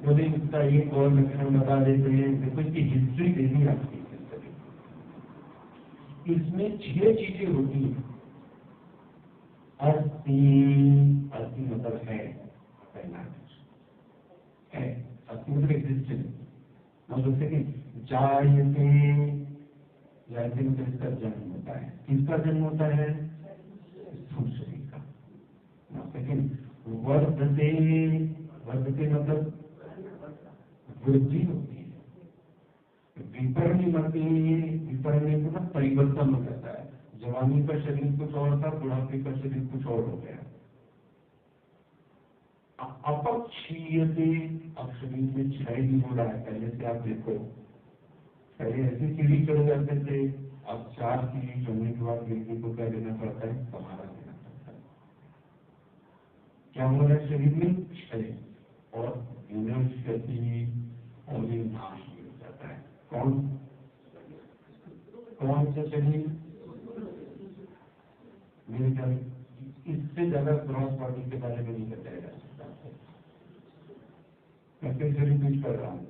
मुझे इसका एक और लक्षण बता देते हैं, देखो इसकी हिस्ट्री देनी आपकी। इसमें 6 चीजें होती हैं। अस्थि, अस्थि मतलब है, पहला है, अस्थि मतलब एग्जिस्टेंस। मतलब सेकंड जायते, जायते मतलब इसका जन्म होता है। किसका जन्म होता है? स्थूल शरीर का। सेकंड वर्धते, वर्धते मतलब वृद्धि होती है। विपरिणमते, विपरिणम मतलब परिवर्तन हो जाता है। जवानी का शरीर कुछ और था, बुढ़ापे का शरीर कुछ और हो गया। अपक्षीयते, अब शरीर में क्षय भी हो रहा है। पहले से आप देखो, पहले ऐसी सीढ़ी चढ़ जाते थे, अब 4 सीढ़ी चढ़ने के बाद व्यक्ति को क्या देना पड़ता है? सहारा देना पड़ता है। क्या हो रहा है शरीर में? क्षय और विनश्यति, और ये नाश भी हो जाता है। कौन कौन सा शरीर? मेरे ख्याल इससे ज्यादा क्रॉस बॉडी के बारे में नहीं बताया जा सकता। मैं फिर से रिपीट कर रहा हूँ।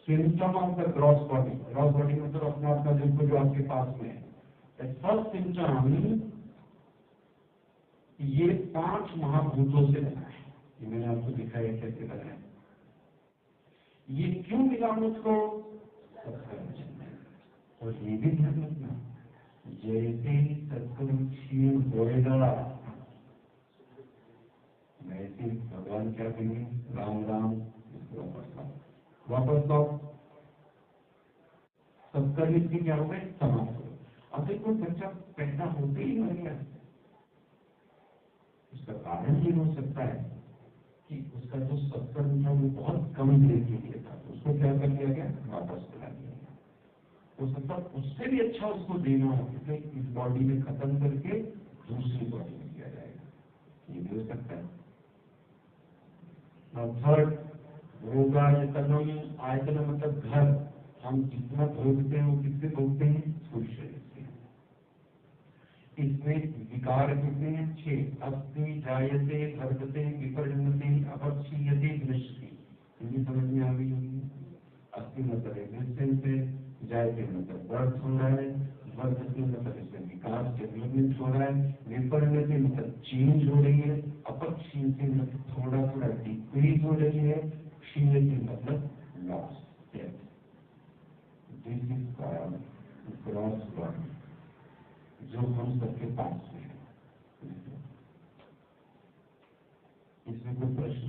Symptom of the cross body, cross body मतलब अपना अपना जो आपके पास में है। फर्स्ट सिम्टम, ये 5 महाभूतों से बना है। ये मैंने आपको दिखाया कैसे बना है। ये क्यों मिला मुझको? और ये भी ध्यान रखना, जैसे ही सत्कर्म क्षीण होएगा वैसे भगवान क्या कहेंगे? राम राम, वापस आओ। सत्कर्म इसकी क्या हो गए? समाप्त हो। अब देखो, बच्चा पैदा होते ही मर गया, उसका कारण ये हो सकता है कि उसका जो सत्कर्म था वो बहुत कम देर के लिए था, उसको क्या कर दिया गया? वापस बुला दिया गया। हो सकता उससे भी अच्छा उसको देना हो, इसलिए इस बॉडी में खत्म करके दूसरी बॉडी में दिया जाएगा। ये भी हो सकता है। थर्ड, भोगायतनम, आयतन मतलब घर। हम जितना भोगते हैं वो किससे भोगते हैं? स्थूल शरीर से। इसमें विकार कितने हैं? 6। अस्थि, जायते, वर्धते, विपरिणमते, अपक्षीयते, विनश्यति। हिंदी समझ में आ गई होगी। अस्थि मतलब एग्जिस्टेंस है, जायते मतलब बर्थ हो रहा है, वर्धते मतलब इसमें विकास डेवलपमेंट हो रहा है, विपरिणमते मतलब चेंज हो रही है, अपक्षीयते मतलब थोड़ा थोड़ा डिक्रीज हो रही है, क्षीयते मतलब loss, death. This is called cross body, जो हम सबके पास में है। इसमें कोई प्रश्न?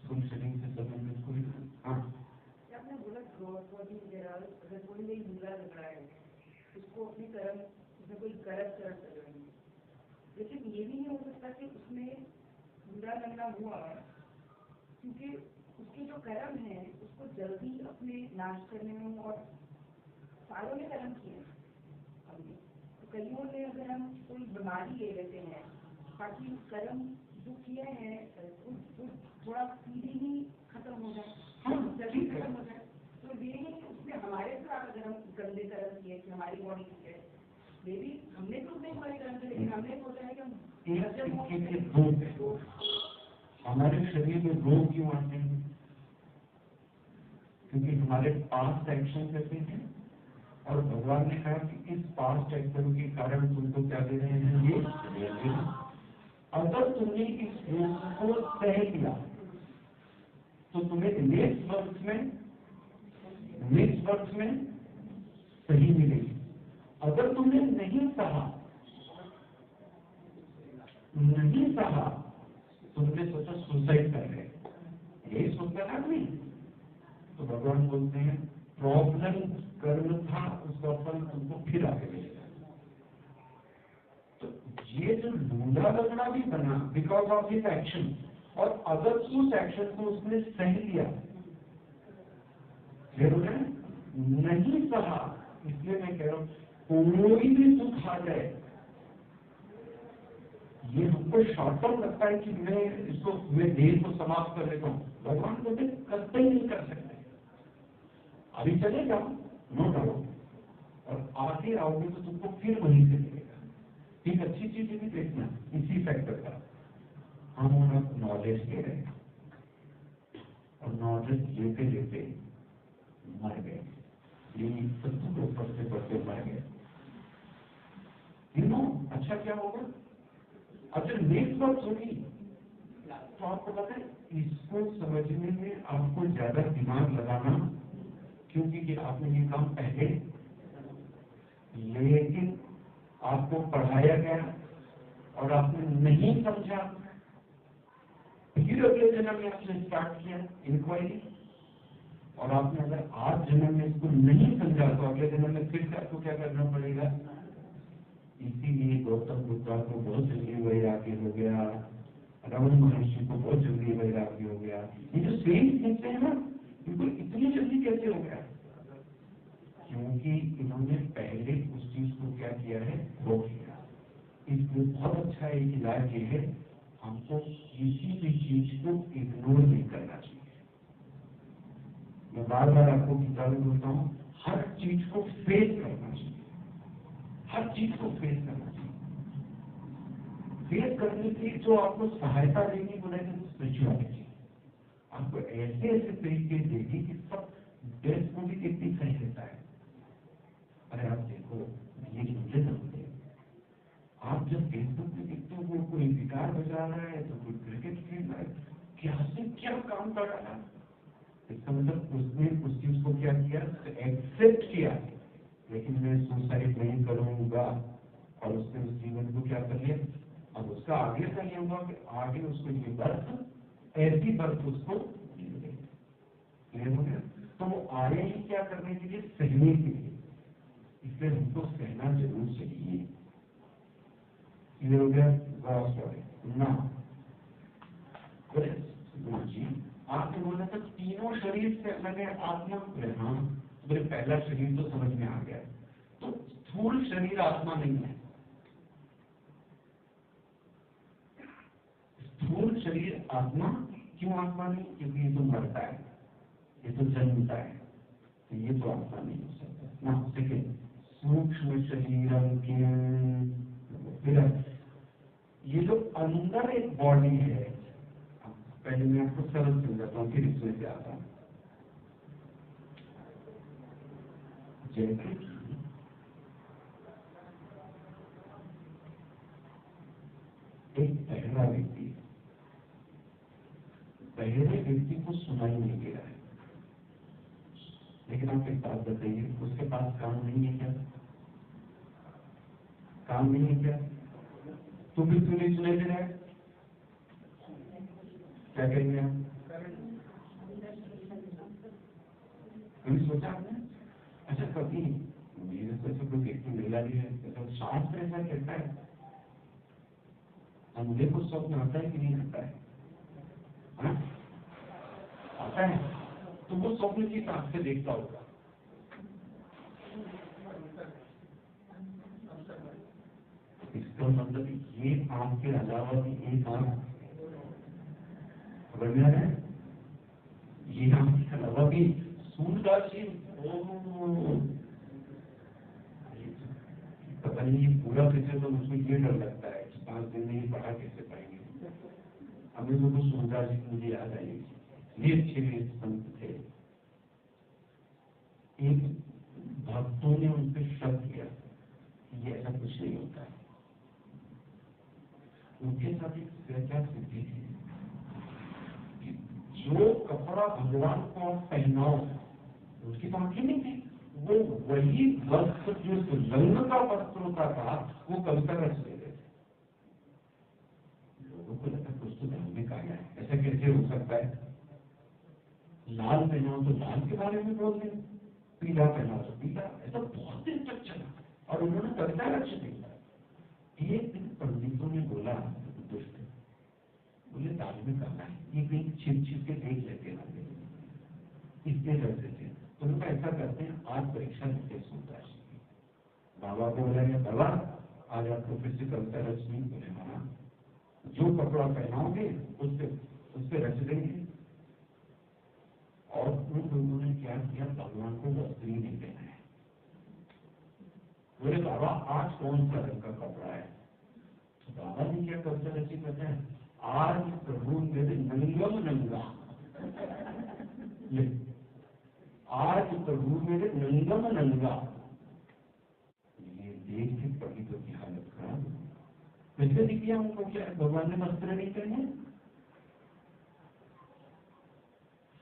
फुल शरीर से संबंधित कोई? हाँ, आपने बोला क्रॉस बॉडी वगैरह, अगर कोई नहीं बुरा लग रहा है, उसको अपनी कर्म, उसमें कोई कर्म कर रहे हैं, लेकिन ये भी नहीं हो सकता कि उसमें बुरा लगना हुआ क्योंकि उसके जो कर्म है उसको जल्दी अपने नाश करने में, और सारों ने कर्म किए हमने, तो कईयों ने अगर हम कोई बीमारी ले लेते हैं ताकि कर्म जो किए हैं थोड़ा सीधी ही खत्म हो जाए, जल्दी खत्म हो जाए, तो ये नहीं कि उसमें हमारे साथ अगर हम गंदे कर्म किए कि हमारी बॉडी की है, मे भी हमने तो नहीं हमारे कर्म किए, लेकिन हमने सोचा है कि हम हमारे शरीर में रोग क्यों आते हैं? क्योंकि हमारे पास्ट एक्शन ऐसे हैं, और भगवान ने कहा कि इस पास्ट एक्शन के कारण तुमको क्या दे रहे हैं? ये अगर तुमने इस रोग को सह लिया तो तुम्हें नेक्स्ट वर्ष में सही मिलेगी। अगर तुमने नहीं सहा, तुमने सोचा सुसाइड कर रहे, यही सोचता था नहीं, तो भगवान बोलते हैं प्रॉब्लम कर्म था, उसका फल तुमको फिर आगे मिलेगा। तो ये जो लूला लगना भी बना बिकॉज ऑफ हिज एक्शन, और अगर उस एक्शन को उसने सह लिया, फिर उन्हें नहीं सहा, इसलिए मैं कह रहा हूं कोई भी दुख आ जाए, ये हमको शॉर्ट टर्म लगता है कि मैं देह को समाप्त कर लेता हूँ, भगवान को करते ही नहीं कर सकते। अभी चले जाओ, नो डाउट, और आगे आओगे तो तुमको फिर वहीं से मिलेगा। एक अच्छी चीज भी देखना इसी फैक्टर का, हम नॉलेज ले रहे हैं और नॉलेज लेते लेते मर गए, ये सत्य को पढ़ते पढ़ते मर गए। अच्छा क्या होगा? अच्छा नेक्स्ट बात होगी तो आपको पता है इसको समझने में आपको ज्यादा दिमाग लगाना, क्योंकि कि आपने ये काम पहले, लेकिन आपको पढ़ाया गया और आपने नहीं समझा, फिर अगले जन्म में आपने स्टार्ट किया इंक्वायरी, और आपने अगर आज जन्म में इसको नहीं समझा तो अगले जन्म में फिर से आपको क्या करना पड़ेगा। इसीलिए गौतम बुद्धा को बहुत जल्दी वैराग्य हो गया, रमन महर्षि को बहुत जल्दी वैराग्य हो गया। ये जो सेम कहते हैं ना, इनको इतनी जल्दी कैसे हो गया? क्योंकि इन्होंने पहले उस चीज को क्या किया है, वो किया। इसलिए बहुत अच्छा एक इलाज ये है, हमको किसी भी चीज को इग्नोर नहीं करना चाहिए। मैं बार बार आपको किताबें बोलता हूँ, हर चीज को फेस करना चाहिए, हर चीज को फेस करना चाहिए। फेस करने की जो आपको सहायता देगी बोलेंगे स्पिरिचुअलिटी, आपको ऐसे ऐसे तरीके देगी कि सब देश को भी कितनी सही रहता है। अरे आप देखो, ये मुझे समझे, आप जब फेसबुक पे देखते हो वो कोई गिटार बजा रहा है तो कोई क्रिकेट खेल रहा है, क्या से क्या काम कर रहा है, इसका मतलब उसने उस चीज को क्या किया, एक्सेप्ट किया। लेकिन मैं सुसाइड नहीं करूंगा, और उसने उस जीवन को क्या कर लिया। अब उसका आगे का ये हुआ कि आगे उसको ये बर्थ, ऐसी बर्थ उसको क्लियर हो गया। तो वो आए ही क्या करने के लिए, सहने के लिए, इसलिए हमको सहना जरूर चाहिए। क्लियर हो गया? ना जी आपने बोला था तीनों शरीर से मैंने आत्मा, हाँ मेरे पहला शरीर तो समझ में आ गया, तो स्थूल शरीर आत्मा नहीं है। स्थूल शरीर आत्मा क्यों आत्मा नहीं? क्योंकि ये तो मरता है, ये तो जन्मता है, तो ये तो आत्मा नहीं हो सकता ना। सेकेंड, सूक्ष्म शरीरम के, ये जो अंदर एक बॉडी है, पहले मैं आपको सरल समझाता हूँ फिर इसमें से आता हूँ। जैसे एक पहला व्यक्ति, पहले व्यक्ति को सुनाई नहीं दे रहा है, लेकिन आप एक बात बताइए, उसके पास काम नहीं है क्या? काम नहीं है क्या? तो भी क्यों नहीं सुनाई दे रहा है? क्या कहेंगे आप? कभी सोचा आपने? अच्छा कभी मेरे को ऐसा कोई व्यक्ति मिला भी है तो शास्त्र ऐसा कहता है, मुझे कुछ स्वप्न आता है कि नहीं आता है? हाँ? आता है, तो वो स्वप्न किस आंख से देखता होगा? इसका मतलब ये आंख के अलावा भी एक आंख बढ़िया है, ये आंख के अलावा भी सूर्यदास जी, पता नहीं ये पूरा कैसे, तो मुझको ये डर लगता है कि 5 दिन में ये पढ़ा कैसे पाएंगे। अभी मुझको सूर्यदास जी मुझे याद आएगी, ये अच्छे संत थे। एक भक्तों ने उनसे शक किया कि ये ऐसा कुछ नहीं होता है। उनके साथ एक क्या सिद्धि थी, जो कपड़ा भगवान को पहनाओ, उसकी तो आंखें नहीं थी, वो वही वस्त्र जो रंग का वस्त्र होता था वो कविता रच लेते थे। लोगों को लगता कुछ तो धर्म में कहा है, ऐसा कैसे हो सकता है? लाल पहनाओ तो लाल के बारे में बोल दें, पीला पहनाओ तो पीला, ऐसा बहुत दिन तक चला और उन्होंने कविता रच दी। एक दिन पंडितों ने बोला, दुष्ट बोले धार्मिक करना है, ये कहीं छिप छिप के देख लेते हैं, इसलिए डरते थे। तो उनका ऐसा करते हैं, आज परीक्षा देते सूरदास जी। बाबा को बोला गया, बाबा आज आपको फिर से कविता रचनी। बोले हाँ, जो कपड़ा पहनाओगे उससे रच देंगे। और उन लोगों ने क्या किया, भगवान को वस्त्र ही नहीं देना है। बोले बाबा आज कौन सा रंग का कपड़ा है? तो बाबा ने क्या कविता रची पता है, आज प्रभु मेरे नंगम नंगा, आज प्रभु मेरे नंगम नंगा। ये देख के पंडितों की हालत खराब, वैसे दिख गया हमको क्या भगवान ने वस्त्र नहीं पहने।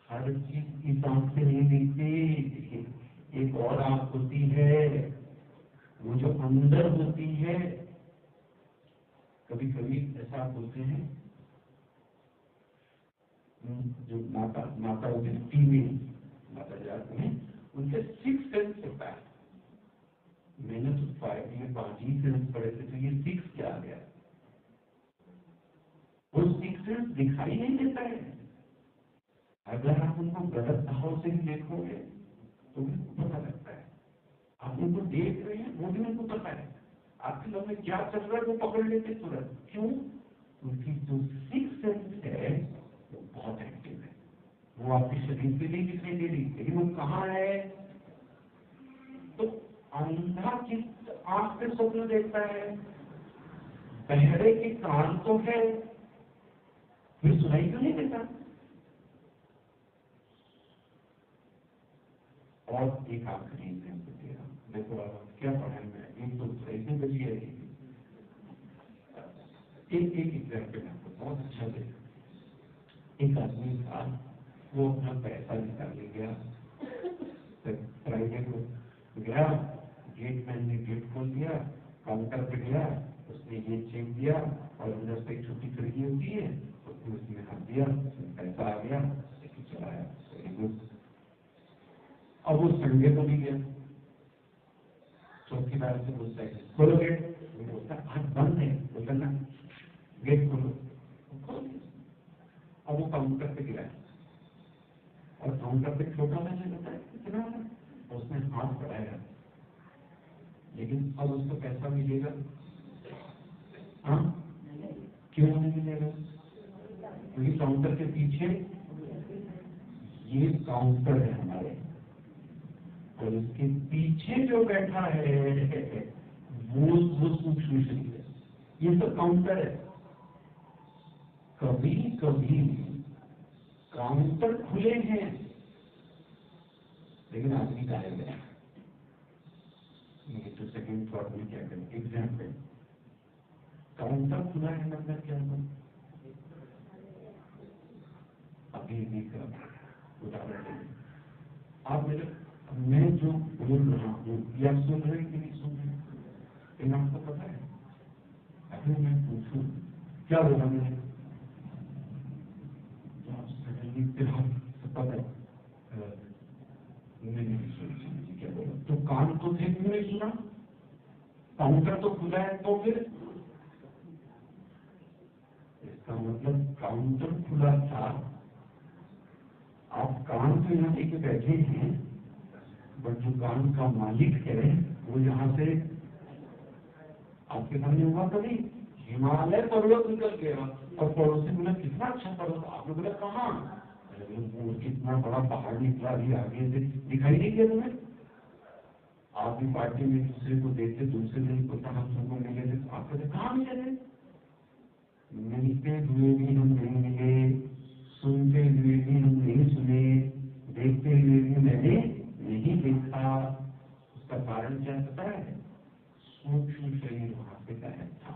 हर चीज की आंख से नहीं दिखती, एक और आंख होती है, वो जो अंदर होती है। कभी कभी ऐसा बोलते हैं जो माता होती है, फीमेल माता जात में, उनके 6 सेंस होता है। मैंने तो 5 ही सेंस पढ़े थे, तो ये 6 क्या आ गया? वो 6 सेंस दिखाई नहीं देता है। अगर आप उनको गलत भाव से देखोगे तो भी पता लगता है। आप उनको देख रहे हैं, वो भी उनको पता है आपके मन में क्या चल रहा है, वो पकड़ लेते तुरंत। क्यों? उनकी जो 6 सेंस है वो बहुत एक्टिव है। वो आपके शरीर से नहीं दिखाई दे रही, लेकिन वो कहाँ है? तो अंधा किस आंख से स्वप्न देखता है? बहरे के कान तो है, फिर सुनाई क्यों नहीं देता? और एक आखिरी एग्जाम्पल दे रहा हूं, देखो अब क्या पढ़ा मैं, एक तो ऐसे बची है। एक एग्जाम्पल आपको बहुत अच्छा दे। एक आदमी था, वो अपना पैसा निकालने गया, प्राइवेट में गया, गेट मैन ने गेट खोल दिया, काउंटर पे गया, उसने ये चेक दिया और अंदर से एक छोटी खिड़की होती है, उसमें हाथ दिया, पैसा आ गया, लेके चलाया। अब वो संडे को भी गया, चौकीदार से बोलता है खोलो गेट, बोलता आज बंद है, बोलता ना गेट खोलो, खोल दिया। अब वो काउंटर पे गिरा, और काउंटर पे छोटा मैसेज होता है कितना है, उसने हाथ बढ़ाया, लेकिन अब उसको पैसा मिलेगा? हाँ, क्यों नहीं मिलेगा? क्योंकि काउंटर के पीछे ये काउंटर है हमारे, और इसके पीछे जो बैठा है वो सूक्ष्म शरीर है। ये सब काउंटर है। कभी कभी काउंटर खुले हैं लेकिन आदमी गायब है। ये तो सेकंड थॉट में क्या करें? एग्जाम्पल, काउंटर खुला है मतलब क्या है? अभी उदाहरण आप मेरे, मैं जो बोल रहा हूँ या सुन रहे कि नहीं सुन रहे, इन आपको पता है? अभी मैं पूछूं क्या बोला मैंने, पता है मैंने क्या बोला, तो कान तो थे, क्यों नहीं सुना? काउंटर तो खुला है, तो फिर इसका मतलब काउंटर खुला था, आप कान तो यहाँ लेके बैठे हैं, बट जो कान का मालिक है वो यहाँ से आपके सामने हुआ कभी? हिमालय पर्वत निकल गया और पड़ोसी बोला कितना अच्छा पर्वत, आपने बोला कहाँ? कितना बड़ा पहाड़ निकला, अभी आगे से दिखाई नहीं दिया तुम्हें? आप भी पार्टी में दूसरे को देखते, दूसरे दिन को हम सबको मिले थे, आप कहते कहाँ मिले थे? मिलते हुए भी हम नहीं मिले, सुनते हुए भी हम नहीं सुने, देखते हुए भी मैंने नहीं देखा। उसका कारण क्या पता है? सूक्ष्म शरीर वहां पे गायब था।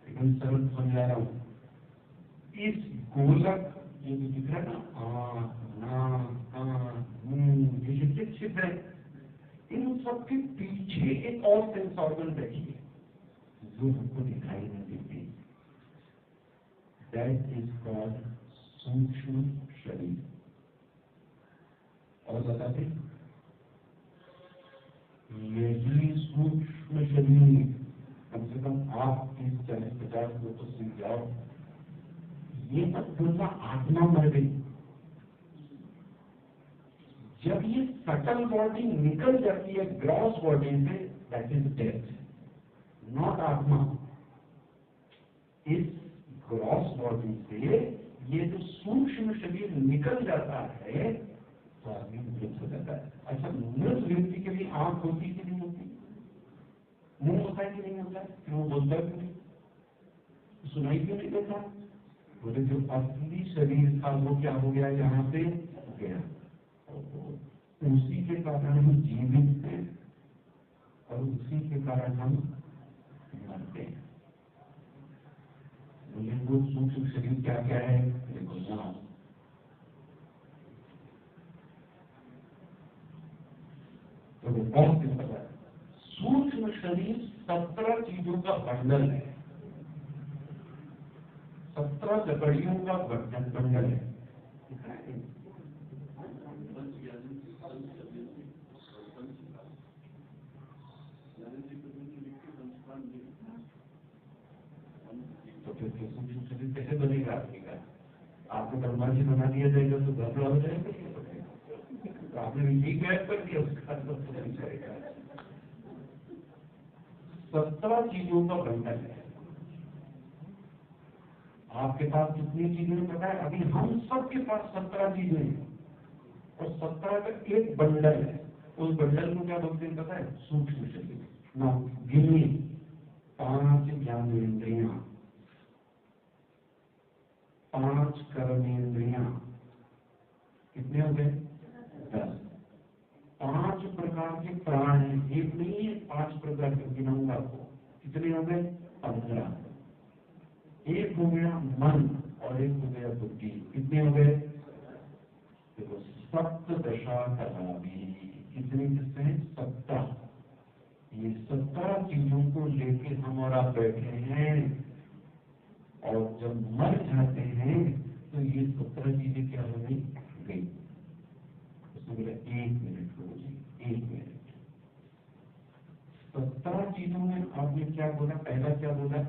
एकदम सरल समझा रहा हूं, इस गोलक ये जो दिख रहा है ना, ये जितने छिद्र है, इन सबके पीछे एक और सेंस ऑर्गन बैठी है जो हमको दिखाई नहीं देती। दैट इज कॉल्ड सूक्ष्म शरीर। और बताते यही सूक्ष्म शरीर कम से कम आप 30-40-50 लोग तो सीख जाओ, ये सब पूरा आत्मा मर गई। जब ये सटल बॉडी निकल जाती है ग्रॉस बॉडी से, दैट इज डेथ, नॉट आत्मा। इस ग्रॉस बॉडी से ये जो सूक्ष्म शरीर निकल जाता है तो आदमी मृत हो जाता है। अच्छा, मृत व्यक्ति के लिए आंख होती कि नहीं होती? मुंह होता है कि नहीं होता है? वो बोलता क्यों नहीं? सुनाई क्यों नहीं देता? बोले जो असली शरीर था वो क्या हो गया? यहाँ से गया। उसी के कारण हम जीवित हैं और उसी के कारण हम मरते हैं। मुझे वो सूक्ष्म शरीर क्या क्या है देखो ना, तो बहुत सिंपल है। सूक्ष्म शरीर 17 चीजों का बंडल है, 17 लकड़ियों का बंडल है। तो फिर सूक्ष्म शरीर कैसे बनेगा आदमी का? आपको ब्रह्मा जी बना दिया जाएगा तो घबरा हो जाएगा। तो आपने यही गैप कर दिया उसका तो नहीं जाएगा। 17 चीजों का बंडल है। आपके पास कितनी चीजें पता है? अभी हम सबके पास 17 चीजें हैं और 17 का एक बंडल है। उस बंडल को क्या बोलते हैं पता है? सूक्ष्म शरीर। ना गिनी 5 ज्ञानेंद्रियां, 5 कर्मेंद्रियां, कितने हो गए? 10। 5 प्रकार के प्राण हैं, एक नहीं है, 5 प्रकार के गिनाऊंगा आपको। कितने हो गए? 15। एक हो गया मन और एक हो गया बुद्धि। कितने हो गए? देखो, सप्तदशा कलावी। कितनी किससे? 17। ये 17 चीजों को लेके हम और आप बैठे हैं और जब मर जाते हैं तो ये 17 चीजें क्या हो गई? उसमें बोला 1 मिनट हो जी, 1 मिनट। 17 चीजों में आपने क्या बोला? पहला क्या बोला?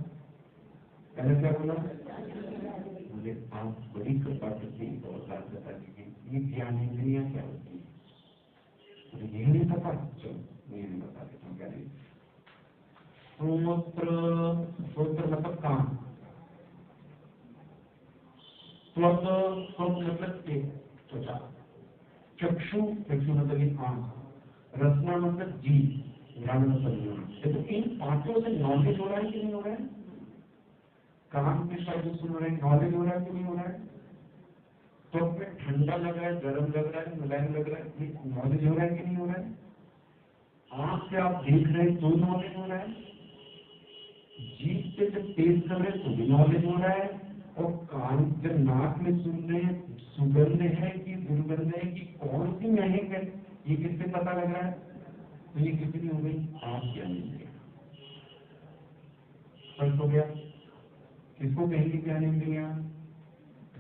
पहले क्या बोला? मुझे आप बड़ी कृपा करके और बात बता दीजिए, ये ज्ञानेंद्रियां क्या होती है? मुझे यही नहीं पता। चलो मैं नहीं बता देता हूँ क्या नहीं। श्रोत्र मतलब कान, स्वत मतलब त्वचा, चक्षु मतलब आंख, रसना मतलब जीभ, घ्राण मतलब। तो इन 5 से नॉलेज हो रहा है कि नहीं हो रहा है? कान के शब्द सुन रहे हैं, नॉलेज हो रहा है कि नहीं हो रहा है? तो में ठंडा लग रहा है, गर्म लग रहा है, मुलायम लग रहा है, ये नॉलेज हो रहा है कि नहीं हो रहा है? आंख से आप देख रहे हैं तो नॉलेज हो रहा है, जीभ से जब टेस्ट कर रहे हैं तो भी नॉलेज हो रहा है, और कान जब नाक में सुन रहे हैं सुगंध है कि दुर्गंध है कि कौन सी महक है, ये किससे पता लग रहा है? तो ये कितनी हो गई? 5 ज्ञानेंद्रियां। स्पष्ट हो गया? किसको कहेंगे ज्ञानेंद्रियां?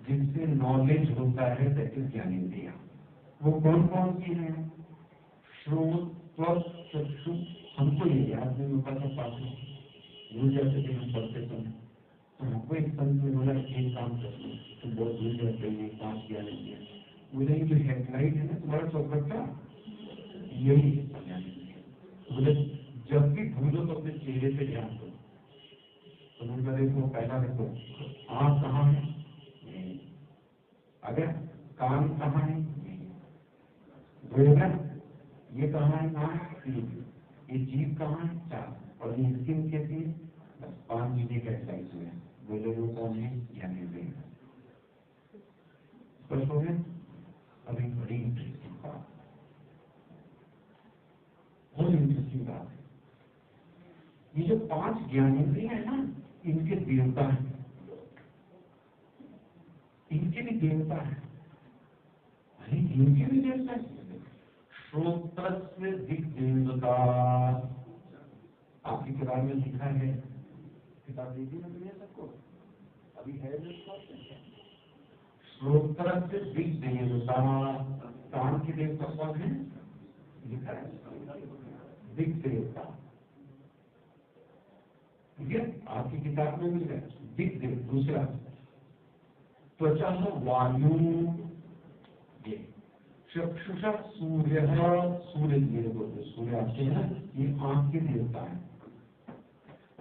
जिससे नॉलेज होता है, दैट इज ज्ञानेंद्रियां। वो कौन कौन सी है? श्रोत, त्वक, चक्षु। हमको ये याद नहीं होता था, पास में भूल जाते थे हम पढ़ते समय। तो हमको एक संत ने बोला एक काम करते तो बहुत भूल जाते हैं 5 ज्ञानेंद्रियां। बोले जो हेडलाइट है ना तुम्हारा चौकट का, यही ज्ञानेंद्रियां। बोले जब भी भूलो तो अपने चेहरे पे ध्यान दो। तो उनका देखो, पहला देखो आँख कहाँ है? अगर कान कहाँ है? ये कहाँ है? नाक। ये जीभ कहाँ है? 4। और ये स्किन कैसी है? बस 5 चीजें का एक्सरसाइज हुए। बोले वो कौन है? ज्ञानेंद्रिय। स्पष्ट हो गया? अभी बड़ी इंटरेस्टिंग बात, बहुत इंटरेस्टिंग बात है। ये जो 5 ज्ञानेंद्रिय है ना, इनके देवता है, इनके भी देवता है। अरे इनके भी देवता है। श्रोत्रस्य दिग्देवता, आपकी किताब में लिखा है, किताब दे दी ना तुमने सबको? अभी है श्रोत्रस्य दिग्देवता। कान के देवता कौन है? लिखा है दिग्देवता। ठीक है, आपकी किताब में मिल गया दिग्देव। दूसरा त्वचा वायु, ये चक्षुषा सूर्य, सूर्य बोलते, सूर्य आते हैं, ये आंख के देवता है।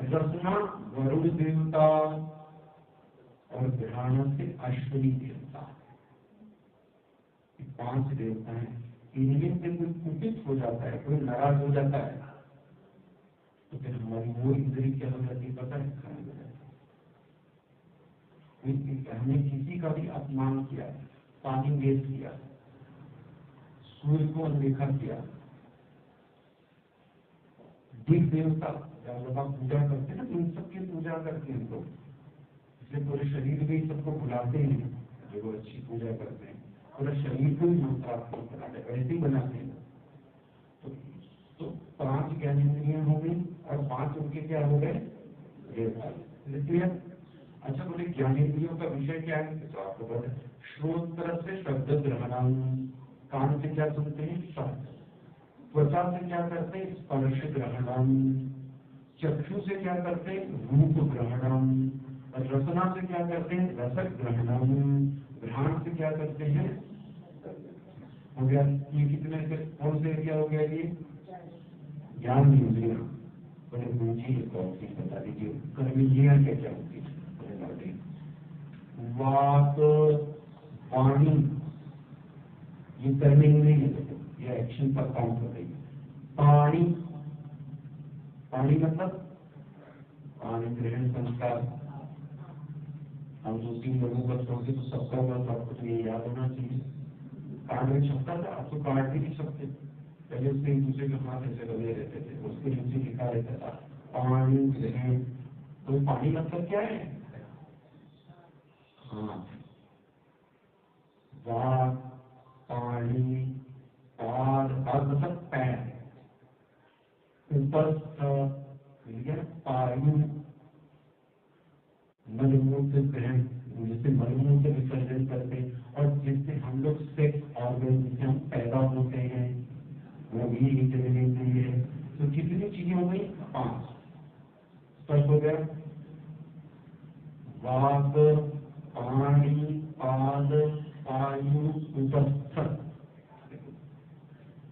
रसना वरुण देवता और घ्राण से अश्विनी देवता। 5 देवता हैं। इनमें से कोई कुपित हो जाता है, कोई नाराज हो जाता है, तो फिर हमारी वो इंद्रिय क्या हो जाती है पता है? खराब हो जाती है। हमने किसी का भी अपमान किया, पानी वेस्ट किया, सूर्य को अनदेखा किया, दिग देवता जब आप पूजा करते हैं ना तो इन सबकी पूजा करते हैं लोग, इसलिए पूरे शरीर में ही सबको बुलाते हैं जो अच्छी पूजा करते हैं, पूरा शरीर को ही मंत्रात्मक बनाते हैं, वैसे ही बनाते हैं। तो 5 ज्ञानेंद्रियां हो गई और 5 उनके क्या हो गए, क्लियर। अच्छा बोले ज्ञानेंद्रियों का विषय क्या है, तो आपको पता है श्रोत तरफ से शब्द ग्रहणम, कान से क्या सुनते हैं शब्द, त्वचा से क्या करते हैं स्पर्श ग्रहणम, चक्षु से क्या करते हैं रूप ग्रहणम, रसना से क्या करते हैं रसक ग्रहणम, घ्राण से क्या करते हैं, हो गया ये कितने से कौन से क्या हो गया ये ज्ञान इंद्रियां, बड़े पूछी कौन सी बता दीजिए, कर्मेंद्रियां क्या क्या होती है, वाक वाणी ये कर्मेंद्रिय ये एक्शन पर काम कर रही है। पानी, पानी मतलब पानी ग्रहण संस्कार, हम 2-3 लोगों का छोड़ते तो सबका हुआ, सबको ये याद होना चाहिए। काट नहीं सकता था, अब तो काट भी नहीं सकते, पहले उसके एक दूसरे के हाथ ऐसे लगे रहते थे, उसके नीचे लिखा रहता था पानी ग्रहण। तो पानी मतलब क्या है, हाँ वाक पानी, पाद मतलब पैर, उपस्थ पायु, मलमूत्र ग्रहण जिससे मलमूत्र विसर्जन करते हैं, और जिससे हम लोग सेक्स ऑर्गन जिससे हम पैदा होते हैं वो भी इंद्रिय है। तो कितनी चीजें हो गई 5, स्पष्ट हो गया, वाक पानी पाद पायु उपस्थ।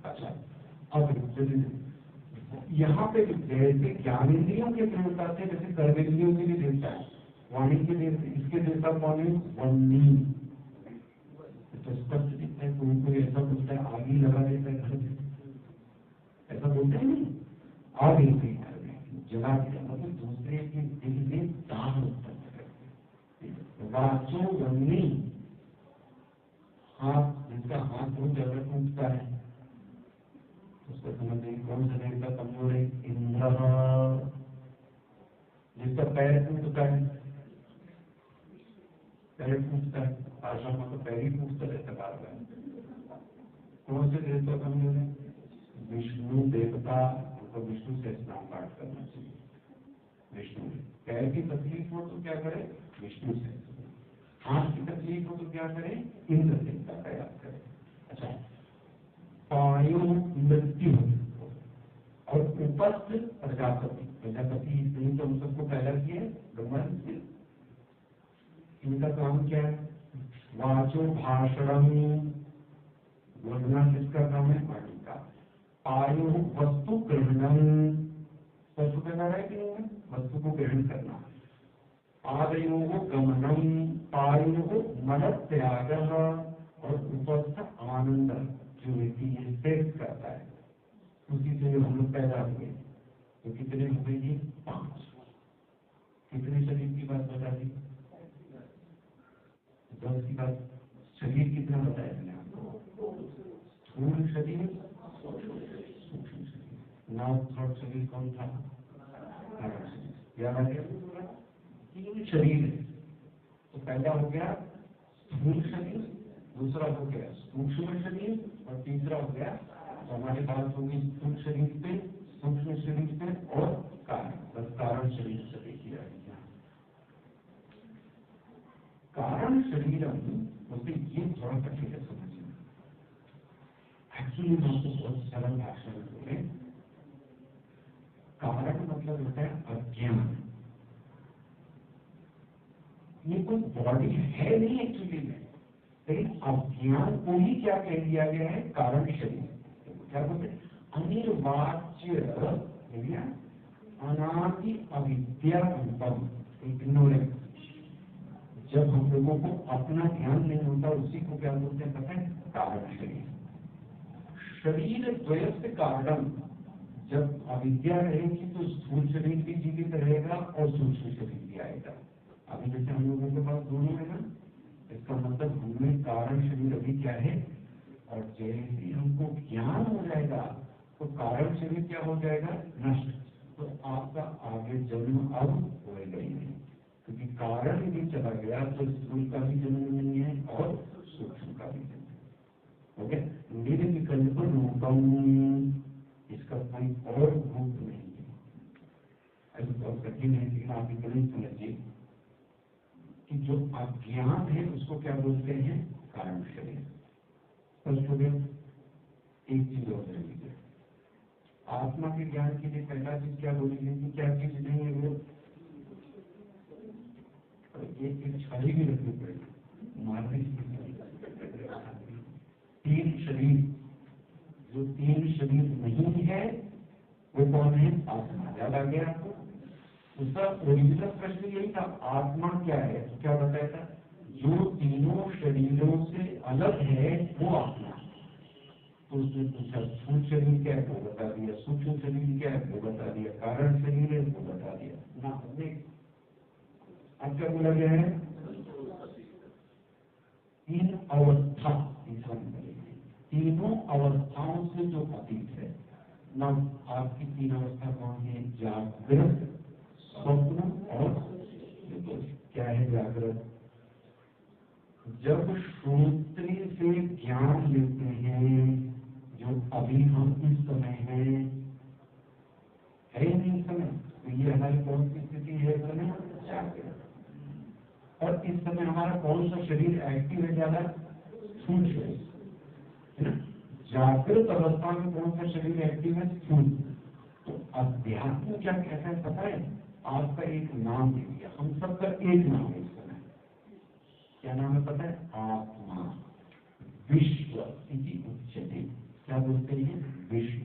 अच्छा अब यहाँ पे जैसे ज्ञानेंद्रियों के देवता थे वैसे कर्मेंद्रियों के भी देवता है, वाणी के देवता, इसके देवता कौन है वन्नी। तो स्पष्ट दिखता है, कोई ऐसा बोलता है आग ही लगा देता है घर में, ऐसा बोलते हैं नहीं, आग ही नहीं घर में जला दिया, मतलब दूसरे के दिल में दान उत्पन्न करते। वाचो वन्नी, हाथ जिसका हाथ बहुत ज्यादा टूटता है उसको समझिए कौन सा देवता कमजोर है, इंद्र। जिसका पैर टूटता है, पैर टूटता है, आश्रम में तो पैर ही टूटता रहता बार बार, कौन से देवता कमजोर है, विष्णु देवता, उनको विष्णु से स्नान पाठ करना चाहिए। विष्णु पैर की तकलीफ हो तो क्या करे विष्णु से, हाथ की तकलीफ हो तो क्या करे इंद्र देवता का याद करे। अच्छा पायु मृत्यु और उपस्थ प्रजापति, प्रजापति इसलिए तो हम सबको पैदा किए ब्रह्मा से, इनका काम क्या है वाचो भाषणम, बोलना किसका काम है वाणी का। पायु वस्तु ग्रहणम, वस्तु करना है कि नहीं, वस्तु को ग्रहण करना। पादयो गमनम, पायु मन त्याग, और उपस्थ आनंद जो व्यक्ति ये सेक्स करता है उसी से हम लोग पैदा हुए। तो कितने हो गए जी 5, कितने शरीर की बात बता दी, 10 की बात। शरीर कितना बताया मैंने आपको, स्थूल शरीर सूक्ष्म शरीर, नाक थ्रोट शरीर कौन था, याद आ गया, 3 शरीर है। तो पैदा हो गया स्थूल शरीर, दूसरा हो गया सूक्ष्म शरीर, और तीसरा हो गया तो हमारी बात होगी स्थूल शरीर पे, सूक्ष्म शरीर पे और कारण, बस कारण शरीर से देखिए। कारण शरीर उसे ये थोड़ा कठिन है समझना। एक्चुअली मैं आपको बहुत सरल भाषा में बोले, कारण मतलब होता है अज्ञान, ये कोई बॉडी है नहीं एक्चुअली में, लेकिन अज्ञान को ही क्या कह दिया गया है कारण शरीर। क्या बोलते अनिर्वाच्य अनादि अविद्या अनुपम, इग्नोरेंस। जब हम लोगों को अपना ध्यान नहीं होता उसी को क्या बोलते हैं पता है कारण शरीर। शरीर द्वयस्य कारणम, जब अविद्या रहेगी तो स्थूल शरीर भी जीवित रहेगा और सूक्ष्म शरीर भी आएगा। अभी जैसे हम लोगों के पास दोनों है ना, इसका मतलब हमें कारण शरीर अभी क्या है, और जैसे हमको ज्ञान हो जाएगा तो कारण शरीर क्या हो जाएगा नष्ट, तो आपका आगे जन्म अब होएगा ही नहीं, क्योंकि कारण भी चला गया तो स्थूल का भी जन्म नहीं है और सूक्ष्म का भी जन्म हो गया। निर्विकल्प रूपम, इसका कोई और रूप नहीं है। ऐसा बहुत कठिन है, लेकिन आप इतना ही समझिए कि जो अज्ञान है उसको क्या बोलते हैं, कारण शरीर। स्पष्ट हो गया। एक चीज और रहेगी, आत्मा के ज्ञान के लिए पहला चीज क्या बोलेंगे कि क्या चीज नहीं है वो, एक छाली भी रखनी पड़ेगी, मारने तीन शरीर, जो तीन शरीर नहीं है वो कौन है, आत्मा। याद आ गया आपको? उसका ओरिजिनल प्रश्न यही था, आत्मा क्या है, तो क्या बताया था, जो तीनों शरीरों से अलग है वो आत्मा। तो उसने पूछा स्थूल शरीर क्या है, वो बता दिया, सूक्ष्म शरीर क्या है वो बता दिया, कारण शरीर है वो बता दिया ना। हमने अब क्या बोला गया है, तीन अवस्था, तीनों अवस्थाओं से जो अतीत है ना। आपकी तीन अवस्था कौन है, जागृत, स्वप्न और क्या है जागृत। जब श्रोत्र से ज्ञान लेते हैं, जो अभी हम इस समय है नहीं समय, तो ये हमारी कौन सी स्थिति है, समय जागृत। और इस समय हमारा कौन सा शरीर एक्टिव है ज्यादा, स्थूल शरीर है ना। जागृत अवस्था में कौन सा शरीर एक्टिव है, स्थूल। तो अध्यात्म क्या कहता है पता है, आपका एक नाम दे दिया, हम सबका एक नाम है इस समय। क्या नाम है पता है, आत्मा। विश्व इति उच्यते, क्या बोलते हैं, विश्व।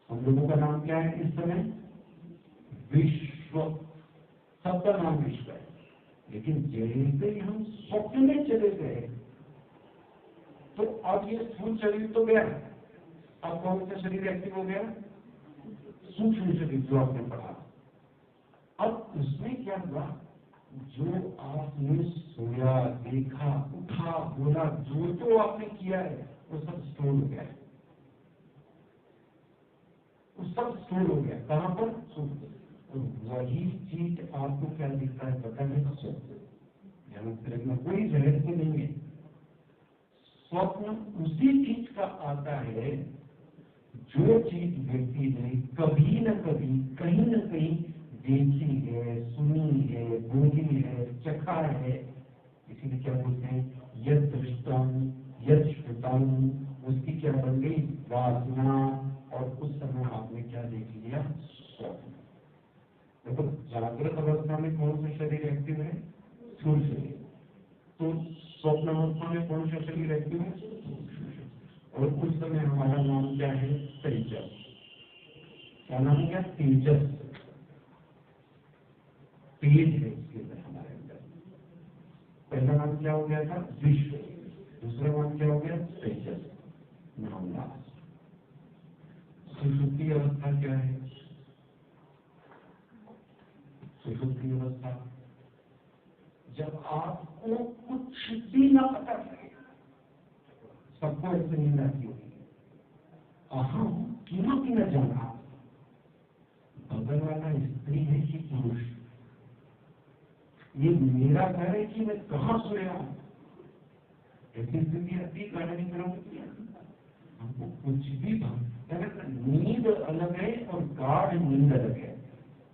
हम लोगों का नाम क्या है इस समय, विश्व। सबका नाम विश्व है। लेकिन जैसे ही हम स्वप्न में चले गए तो अब ये स्थूल शरीर तो गया, अब कौन सा शरीर एक्टिव हो गया, सूक्ष्म शरीर, जो आपने पढ़ा। अब उसमें क्या हुआ, जो आपने सोया, देखा, उठा, बोला, जो आपने किया है वो सब स्टोर हो गया है, वो सब स्टोर हो गया। कहां पर, सूक्ष्म। तो वही चीज आपको क्या दिखता है पता है, स्वप्न। कोई रहस्य नहीं है। स्वप्न उसी चीज का आता है जो चीज व्यक्ति ने कभी न कभी कहीं न कहीं देखी है, सुनी है, बोली है, चखा है। इसीलिए क्या बोलते हैं, यद दृष्टम यद श्रुतम, उसकी क्या बन गई, वासना। और उस समय आपने क्या देख लिया, स्वप्न। देखो जागृत अवस्था में कौन सा शरीर एक्टिव है, स्थूल शरीर। तो स्वप्न अवस्था में कौन सा शरीर एक्टिव है, और उस समय हमारा नाम क्या है, तेजस। क्या नाम है, क्या, तेजस। तेज है इसके अंदर, हमारे अंदर। पहला नाम क्या हो गया था, विश्व। दूसरा नाम क्या हो गया, तेजस। नाम नाम। सुषुप्ति अवस्था क्या है, सुषुप्ति अवस्था जब आपको कुछ भी ना पता चले। सबको ऐसे नींद आती होगी, अहम किमपि न जाना, बगल वाला स्त्री है कि पुरुष, ये मेरा घर है कि मैं कहाँ सोया हूं। ऐसी स्थिति आती, गार्डनिंग करोगे हमको कुछ भी नींद अलग है और गाढ़ नींद अलग है।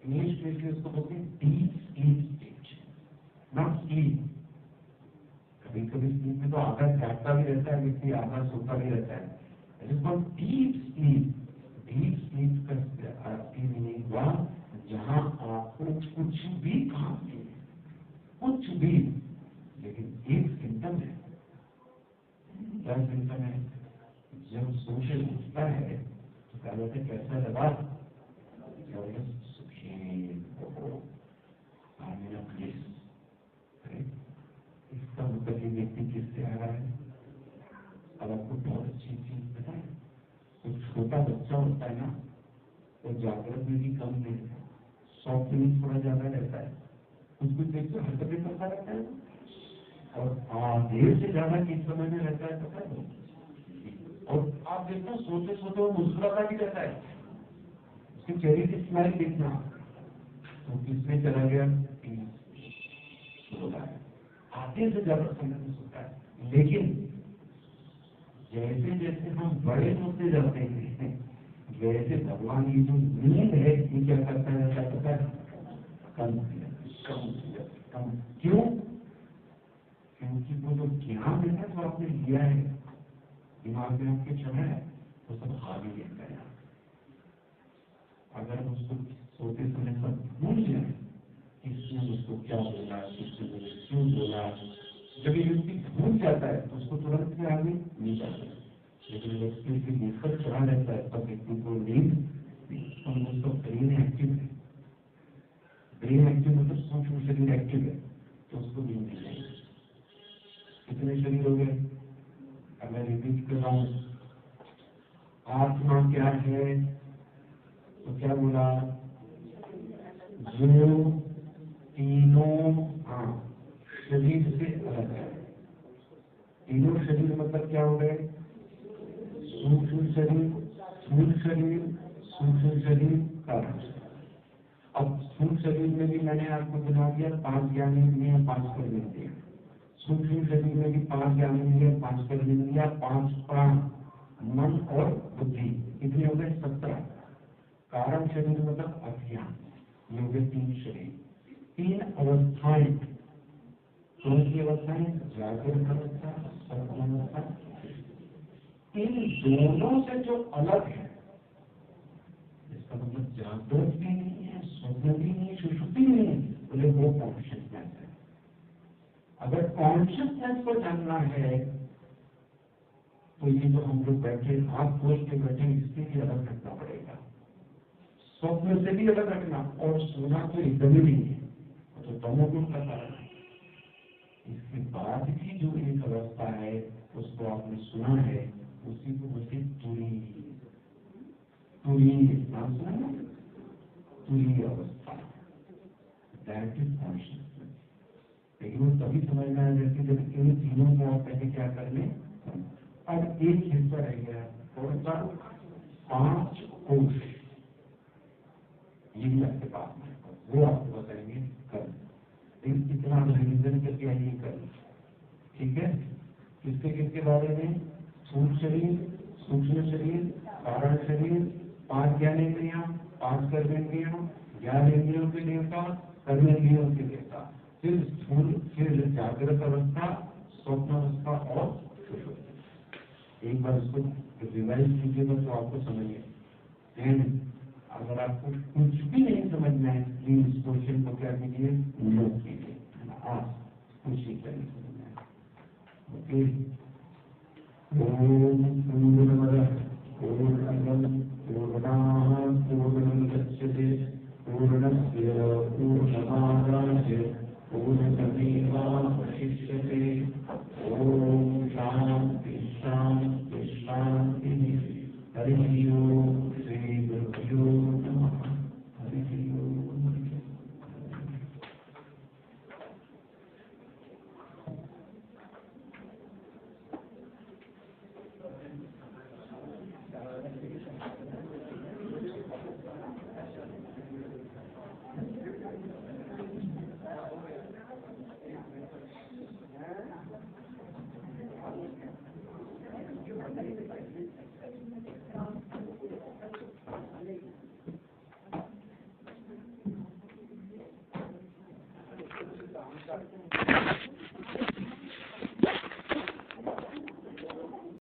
इंग्लिश में उसको बोलते हैं deep sleep stage, not sleep. कभी कभी स्लीप में तो आधा जागता भी रहता है, व्यक्ति आधा सोता भी रहता है। डीप स्लीप, डीप स्लीप का मीनिंग हुआ जहां आपको कुछ भी काम नहीं है, कुछ भी। लेकिन एक सिम्टम है, क्या सिम्टम है, जब सोचे उठता है तो क्या बोलते, कैसा लगा, इसका मतलब ये व्यक्ति किससे आ रहा है। अब आपको बहुत अच्छी चीज बताए, तो छोटा बच्चा होता है ना, तो जागृत में भी कम नहीं है, स्वप्न में थोड़ा ज्यादा रहता है, कुछ देखते हरकतें करता रहता है, और देर से ज्यादा किस समय में रहता है पता है। और आप देखो सोते सोते वो मुस्कुराता भी रहता है, उसके चेहरे की स्माइल देखना, तो किसमें चला गया, 16 है, आधे से ज्यादा समय में सोता है। लेकिन जैसे जैसे हम बड़े होते जाते हैं वैसे भगवान की जो नींद है ये क्या करता है, कम कम। क्यों? क्योंकि वो जो ज्ञान है ना जो आपने लिया है दिमाग में आपके चढ़ा है वो सब हावी लेता है। अगर उसको सोते समय सब भूल जाए किसने उसको क्या बोला, किसने मुझे क्यों बोला, जब ये व्यक्ति भूल जाता है तो उसको तुरंत से आगे नहीं जाता है। लेकिन व्यक्ति के नींद चढ़ा रहता है तब व्यक्ति को नींद उसका ब्रेन एक्टिव है। ब्रेन एक्टिव मतलब सूक्ष्म शरीर एक्टिव है तो उसको नींद मिल जाएगी। कितने शरीर हो गए? अब मैं रिपीट कर रहा हूँ, आत्मा क्या है? तो क्या बोला? जो तीनों शरीर से अलग है। तीनों शरीर मतलब क्या हो गए? सूक्ष्म शरीर, स्थूल शरीर, सूक्ष्म शरीर, कारण शरीर। अब स्थूल शरीर में भी मैंने आपको बता दिया 5 ज्ञानेंद्रियां, 5 कर्मेंद्रियां। सूक्ष्म शरीर में भी 5 ज्ञानेंद्रियां, 5 कर्मेंद्रियां, 5 प्राण, मन और बुद्धि, कितने हो गए? 17। कारण शरीर मतलब अज्ञान, ये हो गए 3 शरीर। 3 अवस्थाएं, कौन सी अवस्थाएं? जागृत अवस्था, स्वप्न अवस्था। इन दोनों से जो अलग है, इसका मतलब जागृत भी नहीं है, स्वप्न भी नहीं, सुषुप्ति भी नहीं, बोले वो कॉन्शियसनेस है। अगर कॉन्शियसनेस को जानना है तो ये जो हम लोग बैठे हाथ खोल के बैठे इससे भी अलग रखना पड़ेगा, स्वप्न से भी अलग रखना। और सोना तो एकदम ही नहीं है, तो तमोगुण का कारण है। इसके बाद भी जो एक अवस्था है उसको आपने सुना है, उसी को बोलते तुरी नाम सुना है? तुरी अवस्था, दैट इज कॉन्शियसनेस। लेकिन वो तभी समझ में आ जाती है जब इन तीनों को आप पहले क्या कर लें। अब एक हिस्सा रह गया कौन सा? 5 कोश, ये भी आपके पास में, वो आपको बताएंगे कल। इतना रिविजन करके आइए कल, ठीक है? किसके बारे में? स्थूल शरीर, सूक्ष्म शरीर, कारण शरीर, 5 ज्ञानेंद्रियां, 5 कर्मेंद्रियां, ज्ञानेंद्रियों के देवता, कर्मेंद्रियों के देवता, फिर स्थूल, फिर जागृत अवस्था, स्वप्न अवस्था और सुषुप्ति। एक बार उसको रिवाइज कीजिएगा तो आपको समझिए। अगर आपको कुछ भी नहीं समझ में आए प्लीज इस क्वेश्चन को क्या कीजिए, नोट कीजिए, आप कुछ ही करने समझ में। ओके, ओम पूर्णमदः पूर्णमिदं पूर्णात् पूर्णमुदच्यते पूर्णस्य पूर्णमादाय पूर्णमेवावशिष्यते। ओम शांति शांति शांति। हरि ओम। श्री गुरुभ्यो नमः। हरि ओम।